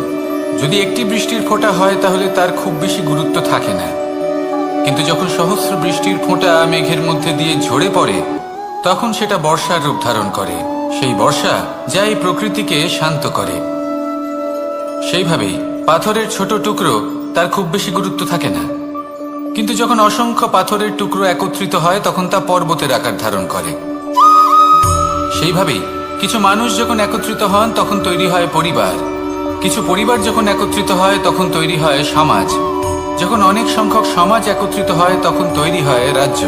Speaker 1: যদি একটি বৃষ্টির ফোঁটা হয় তাহলে তার খুব বেশি গুরুত্ব থাকে না, কিন্তু যখন সহস্র বৃষ্টির ফোঁটা মেঘের মধ্যে দিয়ে ঝরে পড়ে, তখন সেটা বর্ষার রূপ ধারণ করে। সেই বর্ষা যা এই প্রকৃতিকে শান্ত করে। সেইভাবেই পাথরের ছোট টুকরো, তার খুব বেশি গুরুত্ব থাকে না, কিন্তু যখন অসংখ্য পাথরের টুকরো একত্রিত হয় তখন তা পর্বতের আকার ধারণ করে। সেইভাবেই কিছু মানুষ যখন একত্রিত হন তখন তৈরি হয় পরিবার, কিছু পরিবার যখন একত্রিত হয় তখন তৈরি হয় সমাজ, যখন অনেক সংখ্যক সমাজ একত্রিত হয় তখন তৈরি হয় রাজ্য।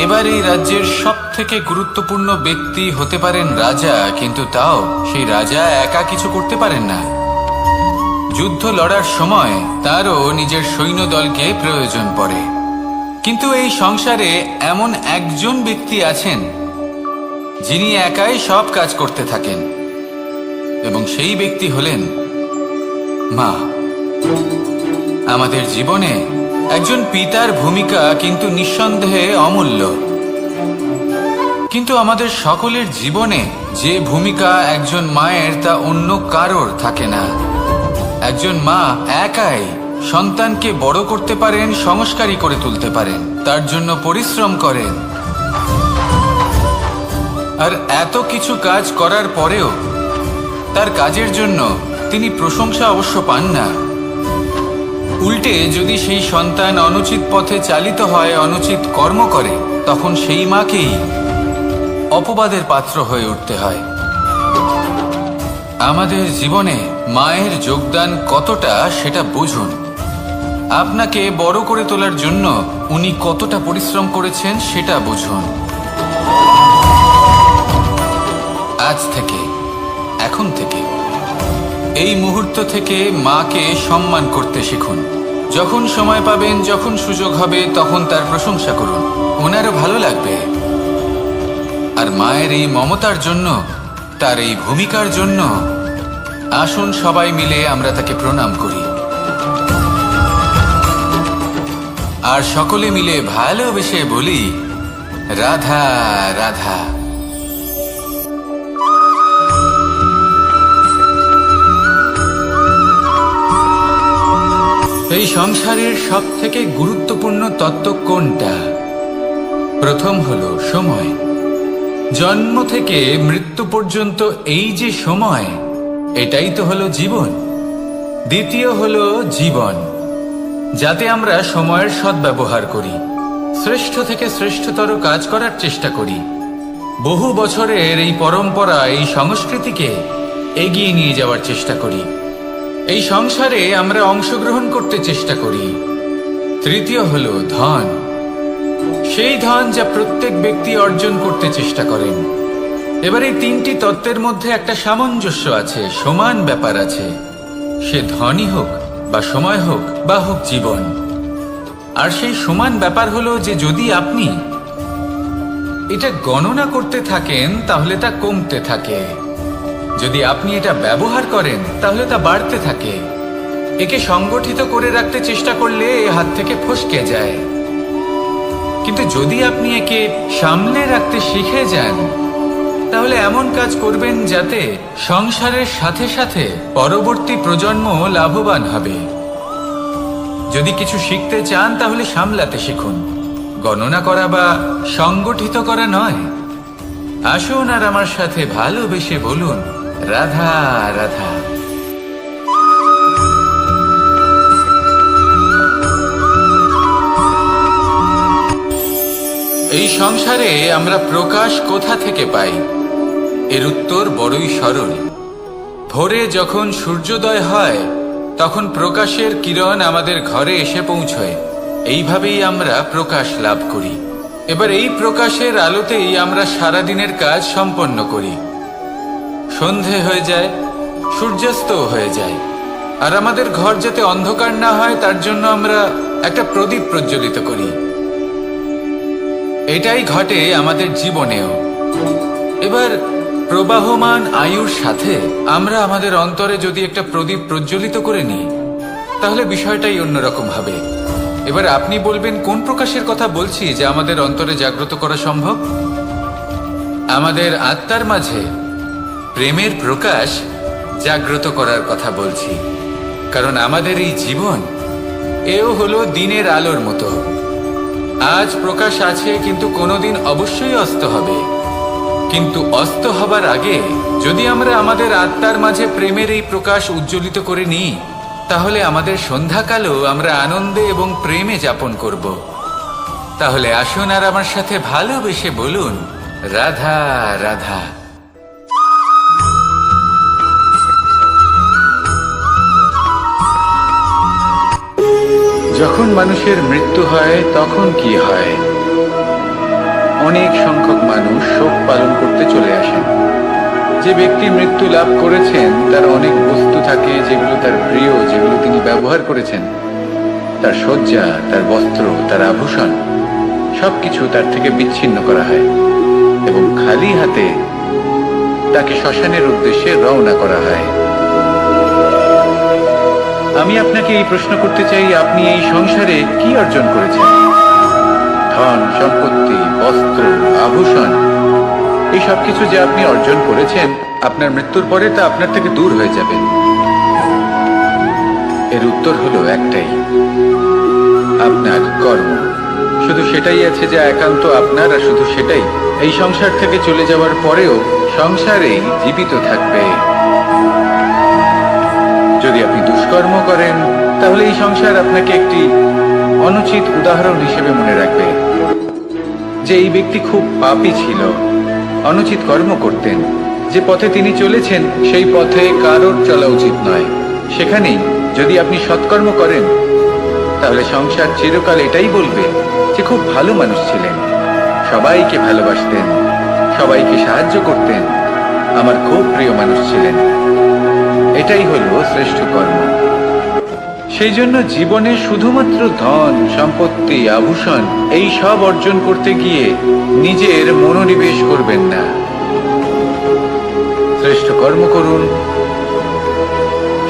Speaker 1: এবার এই রাজ্যের সব থেকে গুরুত্বপূর্ণ ব্যক্তি হতে পারেন রাজা, কিন্তু তাও সেই রাজা একা কিছু করতে পারেন না। যুদ্ধ লড়ার সময় তারও নিজের সৈন্যদলকে প্রয়োজন পড়ে। কিন্তু এই সংসারে এমন একজন ব্যক্তি আছেন যিনি একাই সব কাজ করতে থাকেন, এবং সেই ব্যক্তি হলেন মা। আমাদের জীবনে একজন পিতার ভূমিকা কিন্তু নিঃসন্দেহে অমূল্য, কিন্তু আমাদের সকলের জীবনে যে ভূমিকা একজন মায়ের তা অন্য কারোর থাকে না। একজন মা একাই সন্তানকে বড় করতে পারেন, সংস্কারী করে তুলতে পারেন, তার জন্য পরিশ্রম করেন। আর এত কিছু কাজ করার পরেও তার কাজের জন্য তিনি প্রশংসা অবশ্য পান না। উল্টে যদি সেই সন্তান অনুচিত পথে চালিত হয়, অনুচিত কর্ম করে, তখন সেই মাকেই অপবাদের পাত্র হয়ে উঠতে হয়। আমাদের জীবনে মায়ের যোগদান কতটা সেটা বুঝুন। আপনাকে বড় করে তোলার জন্য উনি কতটা পরিশ্রম করেছেন সেটা বুঝুন। আজ থেকে, এখন থেকে, এই মুহূর্ত থেকে মাকে সম্মান করতে শিখুন। যখন সময় পাবেন, যখন সুযোগ হবে, তখন তার প্রশংসা করুন, ওনারও ভালো লাগবে। আর মায়ের এই মমতার জন্য, তার এই ভূমিকার জন্য আসুন সবাই মিলে আমরা তাকে প্রণাম করি, আর সকলে মিলে ভালোবেসে বলি, রাধা রাধা। এই সংসারের সব থেকে গুরুত্বপূর্ণ তত্ত্ব কোনটা? প্রথম হলো সময়। জন্ম থেকে মৃত্যু পর্যন্ত এই যে সময়, এটাই তো হলো জীবন। দ্বিতীয় হলো জীবন, যাতে আমরা সময়ের সদ্ব্যবহার করি, শ্রেষ্ঠ থেকে শ্রেষ্ঠতর কাজ করার চেষ্টা করি, বহু বছরের এই পরম্পরা, এই সংস্কৃতিকে এগিয়ে নিয়ে যাওয়ার চেষ্টা করি, এই সংসারে আমরা অংশগ্রহণ করতে চেষ্টা করি। তৃতীয় হলো ধন, সেই ধন যা প্রত্যেক ব্যক্তি অর্জন করতে চেষ্টা করেন। এবার এই তিনটি তত্ত্বের মধ্যে একটা সামঞ্জস্য আছে, সমান ব্যাপার আছে, সে ধনই হোক বা সময় হোক বা হোক জীবন। আর সেই সমান ব্যাপার হলো যে যদি আপনি এটা গণনা করতে থাকেন তাহলে তা কমতে থাকে, যদি আপনি এটা ব্যবহার করেন তাহলে তা বাড়তে থাকে। একে সংগঠিত করে রাখতে চেষ্টা করলে এ হাত থেকে ফসকে যায়, কিন্তু যদি আপনি একে সামলে রাখতে শিখে যান তাহলে এমন কাজ করবেন যাতে সংসারের সাথে সাথে পরবর্তী প্রজন্ম লাভবান হবে। যদি কিছু শিখতে চান তাহলে সামলাতে শিখুন, গণনা করা বা সংগঠিত করা নয়। আসুন আর আমার সাথে ভালোবেসে বলুন, রাধা রাধা। এই সংসারে আমরা প্রকাশ কোথা থেকে পাই? এর উত্তর বড়ই সরল। ভোরে যখন সূর্যোদয় হয় তখন প্রকাশের কিরণ আমাদের ঘরে এসে পৌঁছয়। এইভাবেই আমরা প্রকাশ লাভ করি। এবার এই প্রকাশের আলোতেই আমরা সারাদিনের কাজ সম্পন্ন করি। সন্ধে হয়ে যায়, সূর্যাস্ত হয়ে যায়, আর আমাদের ঘর যাতে অন্ধকার না হয় তার জন্য আমরা একটা প্রদীপ প্রজ্বলিত করি। এটাই ঘটে আমাদের জীবনেও। এবার প্রবাহমান আয়ুর সাথে আমরা আমাদের অন্তরে যদি একটা প্রদীপ প্রজ্বলিত করে নিই তাহলে বিষয়টাই অন্যরকম হবে। এবার আপনি বলবেন কোন প্রকাশের কথা বলছি যা আমাদের অন্তরে জাগ্রত করা সম্ভব? আমাদের আত্মার মাঝে প্রেমের প্রকাশ জাগ্রত করার কথা বলছি। কারণ আমাদের এই জীবন এও হলো দিনের আলোর মতো। আজ প্রকাশ আছে, কিন্তু কোনোদিন অবশ্যই অস্ত হবে। কিন্তু অস্ত হবার আগে যদি আমরা আমাদের আত্মার মাঝে প্রেমের এই প্রকাশ উজ্জ্বলিত করে নিই তাহলে আমাদের সন্ধ্যাকালও আমরা আনন্দে এবং প্রেমে যাপন করব। তাহলে আসুন আর আমার সাথে ভালোবেসে বলুন, রাধা রাধা। যখন মানুষের মৃত্যু হয় তখন কি হয়? অনেক সংখ্যক মানুষ শোক পালন করতে চলে আসেন। যে ব্যক্তি মৃত্যু লাভ করেছেন তার অনেক বস্তু থাকে যেগুলো তার প্রিয়, যেগুলো তিনি ব্যবহার করেছেন। তার শয্যা, তার বস্ত্র, তার আভূষণ সবকিছু তার থেকে বিচ্ছিন্ন করা হয় এবং খালি হাতে তাকে শ্মশানের উদ্দেশ্যে রওনা করা হয়। আমি আপনাকে এই প্রশ্ন করতে চাই, আপনি এই সংসারে কি অর্জন করেছেন? ধন সম্পত্তি, বস্ত্র, আভূষণ, এই সব কিছু যে আপনি অর্জন করেছেন আপনার মৃত্যুর পরে তা আপনার থেকে দূর হয়ে যাবে। এর উত্তর হলো একটাই, আপনার কর্ম। শুধু সেটাই আছে যা একান্ত আপনার, আর শুধু সেটাই এই সংসার থেকে চলে যাওয়ার পরেও সংসারেই জীবিত থাকবে। যদি আপনি দুষ্কর্ম করেন তাহলে এই সংসার আপনাকে একটি অনুচিত উদাহরণ হিসেবে মনে রাখবে যে এই ব্যক্তি খুব পাপী ছিল, অনুচিত কর্ম করতেন। যে পথে তিনি চলেছেন সেই পথে কারোর চলা উচিত নয়। সেখানেই যদি আপনি সৎকর্ম করেন তাহলে সংসার চিরকাল এটাই বলবে যে খুব ভালো মানুষ ছিলেন, সবাইকে ভালোবাসতেন, সবাইকে সাহায্য করতেন, আমার খুব প্রিয় মানুষ ছিলেন। এটাই হলো শ্রেষ্ঠ কর্ম। সেই জন্য জীবনে শুধুমাত্র ধন সম্পত্তি, আভূষণ এই সব অর্জন করতে গিয়ে নিজের মনোনিবেশ করবেন না। শ্রেষ্ঠ কর্ম করুন।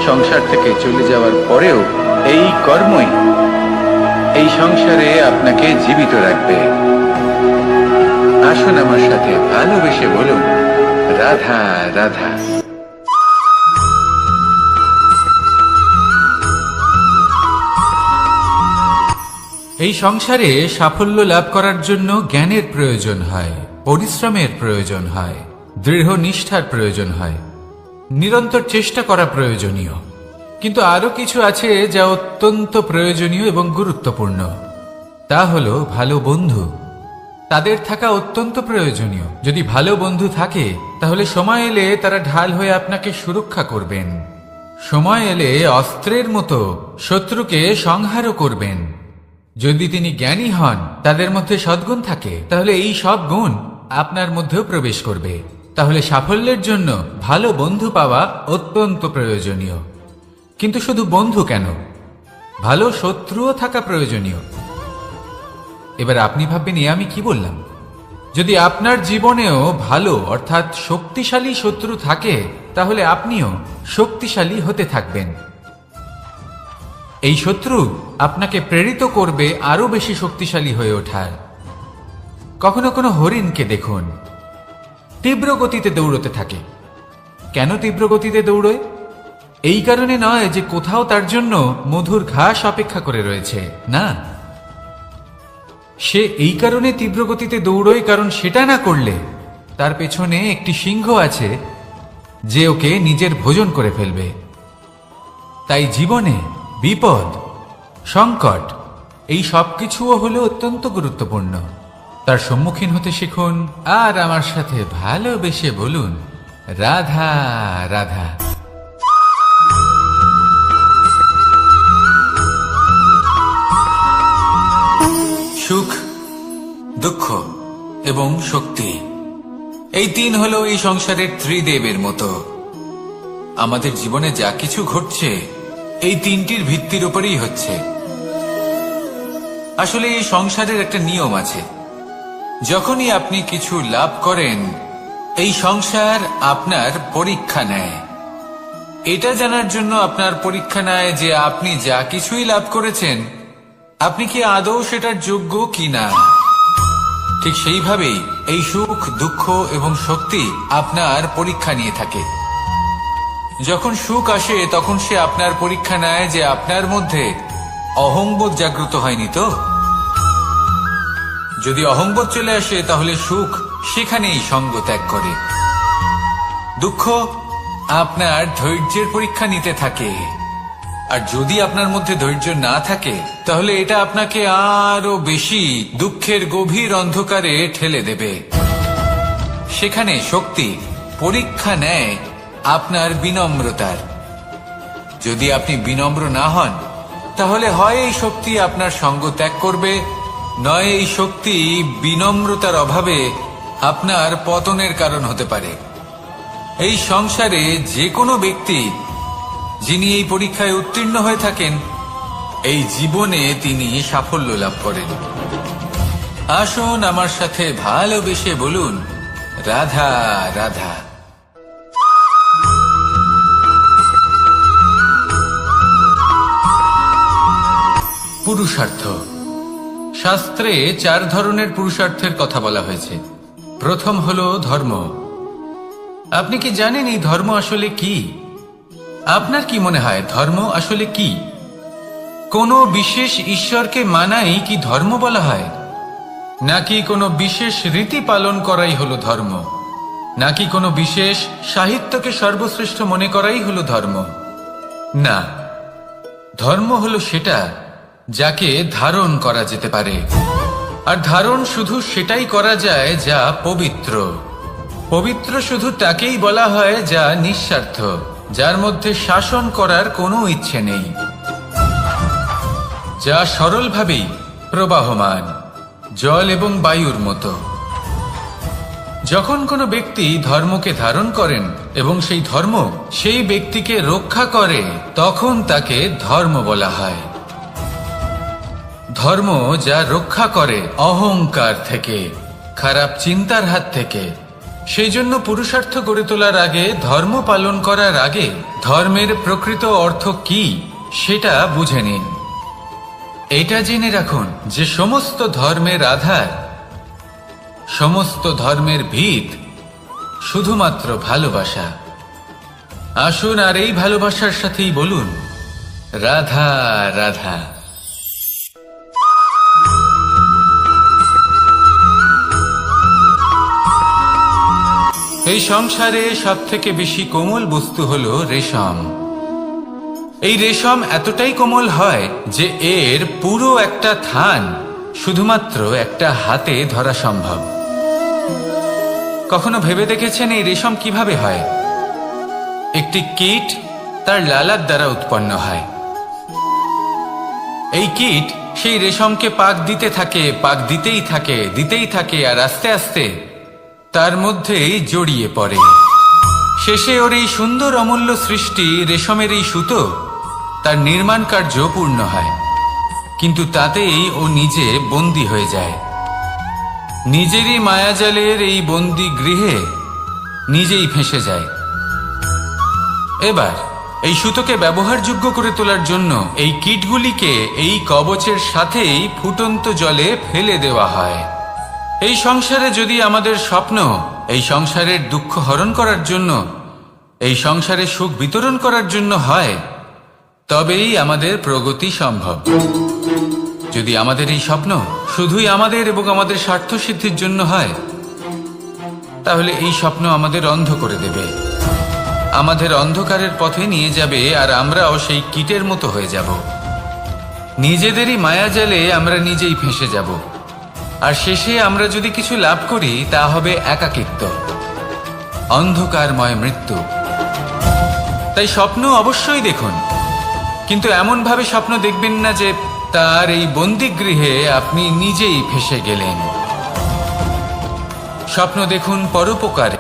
Speaker 1: সংসার থেকে চলে যাওয়ার পরেও এই কর্মই এই সংসারে আপনাকে জীবিত রাখবে। আসুন আমার সাথে ভালোবেসে বলুন, রাধা রাধা। এই সংসারে সাফল্য লাভ করার জন্য জ্ঞানের প্রয়োজন হয়, পরিশ্রমের প্রয়োজন হয়, দৃঢ় নিষ্ঠার প্রয়োজন হয়, নিরন্তর চেষ্টা করা প্রয়োজনীয়। কিন্তু আরো কিছু আছে যা অত্যন্ত প্রয়োজনীয় এবং গুরুত্বপূর্ণ। তা হলো ভালো বন্ধু। তাদের থাকা অত্যন্ত প্রয়োজনীয়। যদি ভালো বন্ধু থাকে তাহলে সময় এলে তারা ঢাল হয়ে আপনাকে সুরক্ষা করবেন। সময় এলে অস্ত্রের মতো শত্রুকে সংহারও করবেন। যদি তিনি জ্ঞানী হন, তাদের মধ্যে সদ্গুণ থাকে, তাহলে এই সব গুণ আপনার মধ্যেও প্রবেশ করবে। তাহলে সাফল্যের জন্য ভালো বন্ধু পাওয়া অত্যন্ত প্রয়োজনীয়। কিন্তু শুধু বন্ধু কেন, ভালো শত্রুও থাকা প্রয়োজনীয়। এবার আপনি ভাববেন এ আমি কি বললাম? যদি আপনার জীবনেও ভালো অর্থাৎ শক্তিশালী শত্রু থাকে তাহলে আপনিও শক্তিশালী হতে থাকবেন। এই শত্রু আপনাকে প্রেরিত করবে আরো বেশি শক্তিশালী হয়ে ওঠার। কখনো কোনো হরিণকে দেখুন, তীব্র গতিতে দৌড়তে থাকে। কেন তীব্র গতিতে দৌড়য়? এই কারণে নয় যে কোথাও তার জন্য মধুর ঘাস অপেক্ষা করে রয়েছে, না। সে এই কারণে তীব্র গতিতে দৌড়য় কারণ সেটা না করলে তার পেছনে একটি সিংহ আছে যে ওকে নিজের ভোজন করে ফেলবে। তাই জীবনে বিপদ, সংকট এই সব কিছুও হলো অত্যন্ত গুরুত্বপূর্ণ। তার সম্মুখীন হতে শিখুন আর আমার সাথে ভালোবেসে বলুন, রাধা রাধা। সুখ, দুঃখ এবং শক্তি, এই তিন হলো এই সংসারের ত্রিদেবের মতো। আমাদের জীবনে যা কিছু ঘটছে এই তিনটির ভিত্তির উপরেই হচ্ছে। আসলে এই সংসারের একটা নিয়ম আছে, যখনই আপনি কিছু লাভ করেন এই সংসার আপনার পরীক্ষা নেয়। এটা জানার জন্য আপনার পরীক্ষা নেয় যে আপনি যা কিছুই লাভ করেছেন আপনি কি আদৌ সেটার যোগ্য কিনা। ঠিক সেইভাবেই এই সুখ, দুঃখ এবং শক্তি আপনার পরীক্ষা নিয়ে থাকে। যখন সুখ আসে তখন সে আপনার পরীক্ষা নেয় যে আপনার মধ্যে অহংবোধ জাগ্রত হয়নি তো। যদি অহংবোধ চলে আসে তাহলে সুখ সেখানেই সঙ্গ ত্যাগ করে। দুঃখ আপনার ধৈর্যের পরীক্ষা নিতে থাকে, আর যদি আপনার মধ্যে ধৈর্য না থাকে তাহলে এটা আপনাকে আরো বেশি দুঃখের গভীর অন্ধকারে ঠেলে দেবে। সেখানে শক্তি পরীক্ষা নেয় আপনার বিনম্রতার। যদি আপনি বিনম্র না হন তাহলে হয় এই শক্তি আপনার সঙ্গ ত্যাগ করবে, নয় এই শক্তি বিনম্রতার অভাবে আপনার পতনের কারণ হতে পারে। এই সংসারে যে কোনো ব্যক্তি যিনি এই পরীক্ষায় উত্তীর্ণ হয়ে থাকেন এই জীবনে তিনি সাফল্য লাভ করেন। আসুন আমার সাথে ভালোবেসে বলুন, রাধা রাধা। পুরুষার্থ। শাস্ত্রে 4 ধরনের পুরুষার্থের কথা বলা হয়েছে। প্রথম হলো ধর্ম। আপনি কি জানেন এই ধর্ম আসলে কি? আপনার কি মনে হয় ধর্ম আসলে কি? কোনো বিশেষ ঈশ্বরকে মানাই কি ধর্ম বলা হয়? নাকি কোনো বিশেষ রীতি পালন করাই হলো ধর্ম? নাকি কোনো বিশেষ সাহিত্যকে সর্বশ্রেষ্ঠ মনে করাই হলো ধর্ম? না, ধর্ম হলো সেটা যাকে ধারণ করা যেতে পারে। আর ধারণ শুধু সেটাই করা যায় যা পবিত্র। পবিত্র শুধু তাকেই বলা হয় যা নিঃস্বার্থ, যার মধ্যে শাসন করার কোনো ইচ্ছে নেই, যা সরলভাবেই প্রবাহমান, জল এবং বায়ুর মতো। যখন কোনো ব্যক্তি ধর্মকে ধারণ করেন এবং সেই ধর্ম সেই ব্যক্তিকে রক্ষা করে তখন তাকে ধর্ম বলা হয়। ধর্ম যা রক্ষা করে অহংকার থেকে, খারাপ চিন্তার হাত থেকে। সেই জন্য পুরুষার্থ গড়ে তোলার আগে, ধর্ম পালন করার আগে ধর্মের প্রকৃত অর্থ কি সেটা বুঝে নিন। এটা জেনে রাখুন যে সমস্ত ধর্মের আধার, সমস্ত ধর্মের ভিত শুধুমাত্র ভালোবাসা। আসুন আর এই ভালোবাসার সাথেই বলুন, রাধা রাধা। এই সংসারে সবথেকে বেশি কোমল বস্তু হলো রেশম। এই রেশম এতটাই কোমল হয় যে এর পুরো একটা থান শুধুমাত্র একটা হাতে ধরা সম্ভব। কখনো ভেবে দেখেছেন এই রেশম কিভাবে হয়? একটি কীট তার লালার দ্বারা উৎপন্ন হয়। এই কীট সেই রেশমকে পাক দিতে থাকে, পাক দিতেই থাকে আর আস্তে আস্তে তার মধ্যেই জড়িয়ে পড়ে। শেষে ওর এই সুন্দর অমূল্য সৃষ্টি রেশমের এই সুতো তার নির্মাণ কার্য পূর্ণ হয়, কিন্তু তাতেই ও নিজে বন্দী হয়ে যায়। নিজেরই মায়াজালের এই বন্দী গৃহে নিজেই ফেঁসে যায়। এবার এই সুতোকে ব্যবহারযোগ্য করে তোলার জন্য এই কীটগুলিকে এই কবচের সাথেই ফুটন্ত জলে ফেলে দেওয়া হয়। এই সংসারে যদি আমাদের স্বপ্ন এই সংসারের দুঃখ হরণ করার জন্য, এই সংসারে সুখ বিতরণ করার জন্য হয়, তবেই আমাদের প্রগতি সম্ভব। যদি আমাদের এই স্বপ্ন শুধুই আমাদের এবং আমাদের স্বার্থ সিদ্ধির জন্য হয়, তাহলে এই স্বপ্ন আমাদের অন্ধ করে দেবে, আমাদের অন্ধকারের পথে নিয়ে যাবে, আর আমরাও সেই কীটের মতো হয়ে যাব। নিজেদেরই মায়াজালে আমরা নিজেই ফেঁসে যাব। আর শেষে আমরা যদি কিছু লাভ করি তা হবে একাকিত্ব, অন্ধকারময় মৃত্যু। তাই স্বপ্ন অবশ্যই দেখুন, কিন্তু এমন ভাবে স্বপ্ন দেখবেন না যে তার এই বন্দিগৃহে আপনি নিজেই ফেঁসে গেলেন। স্বপ্ন দেখুন পরোপকারে,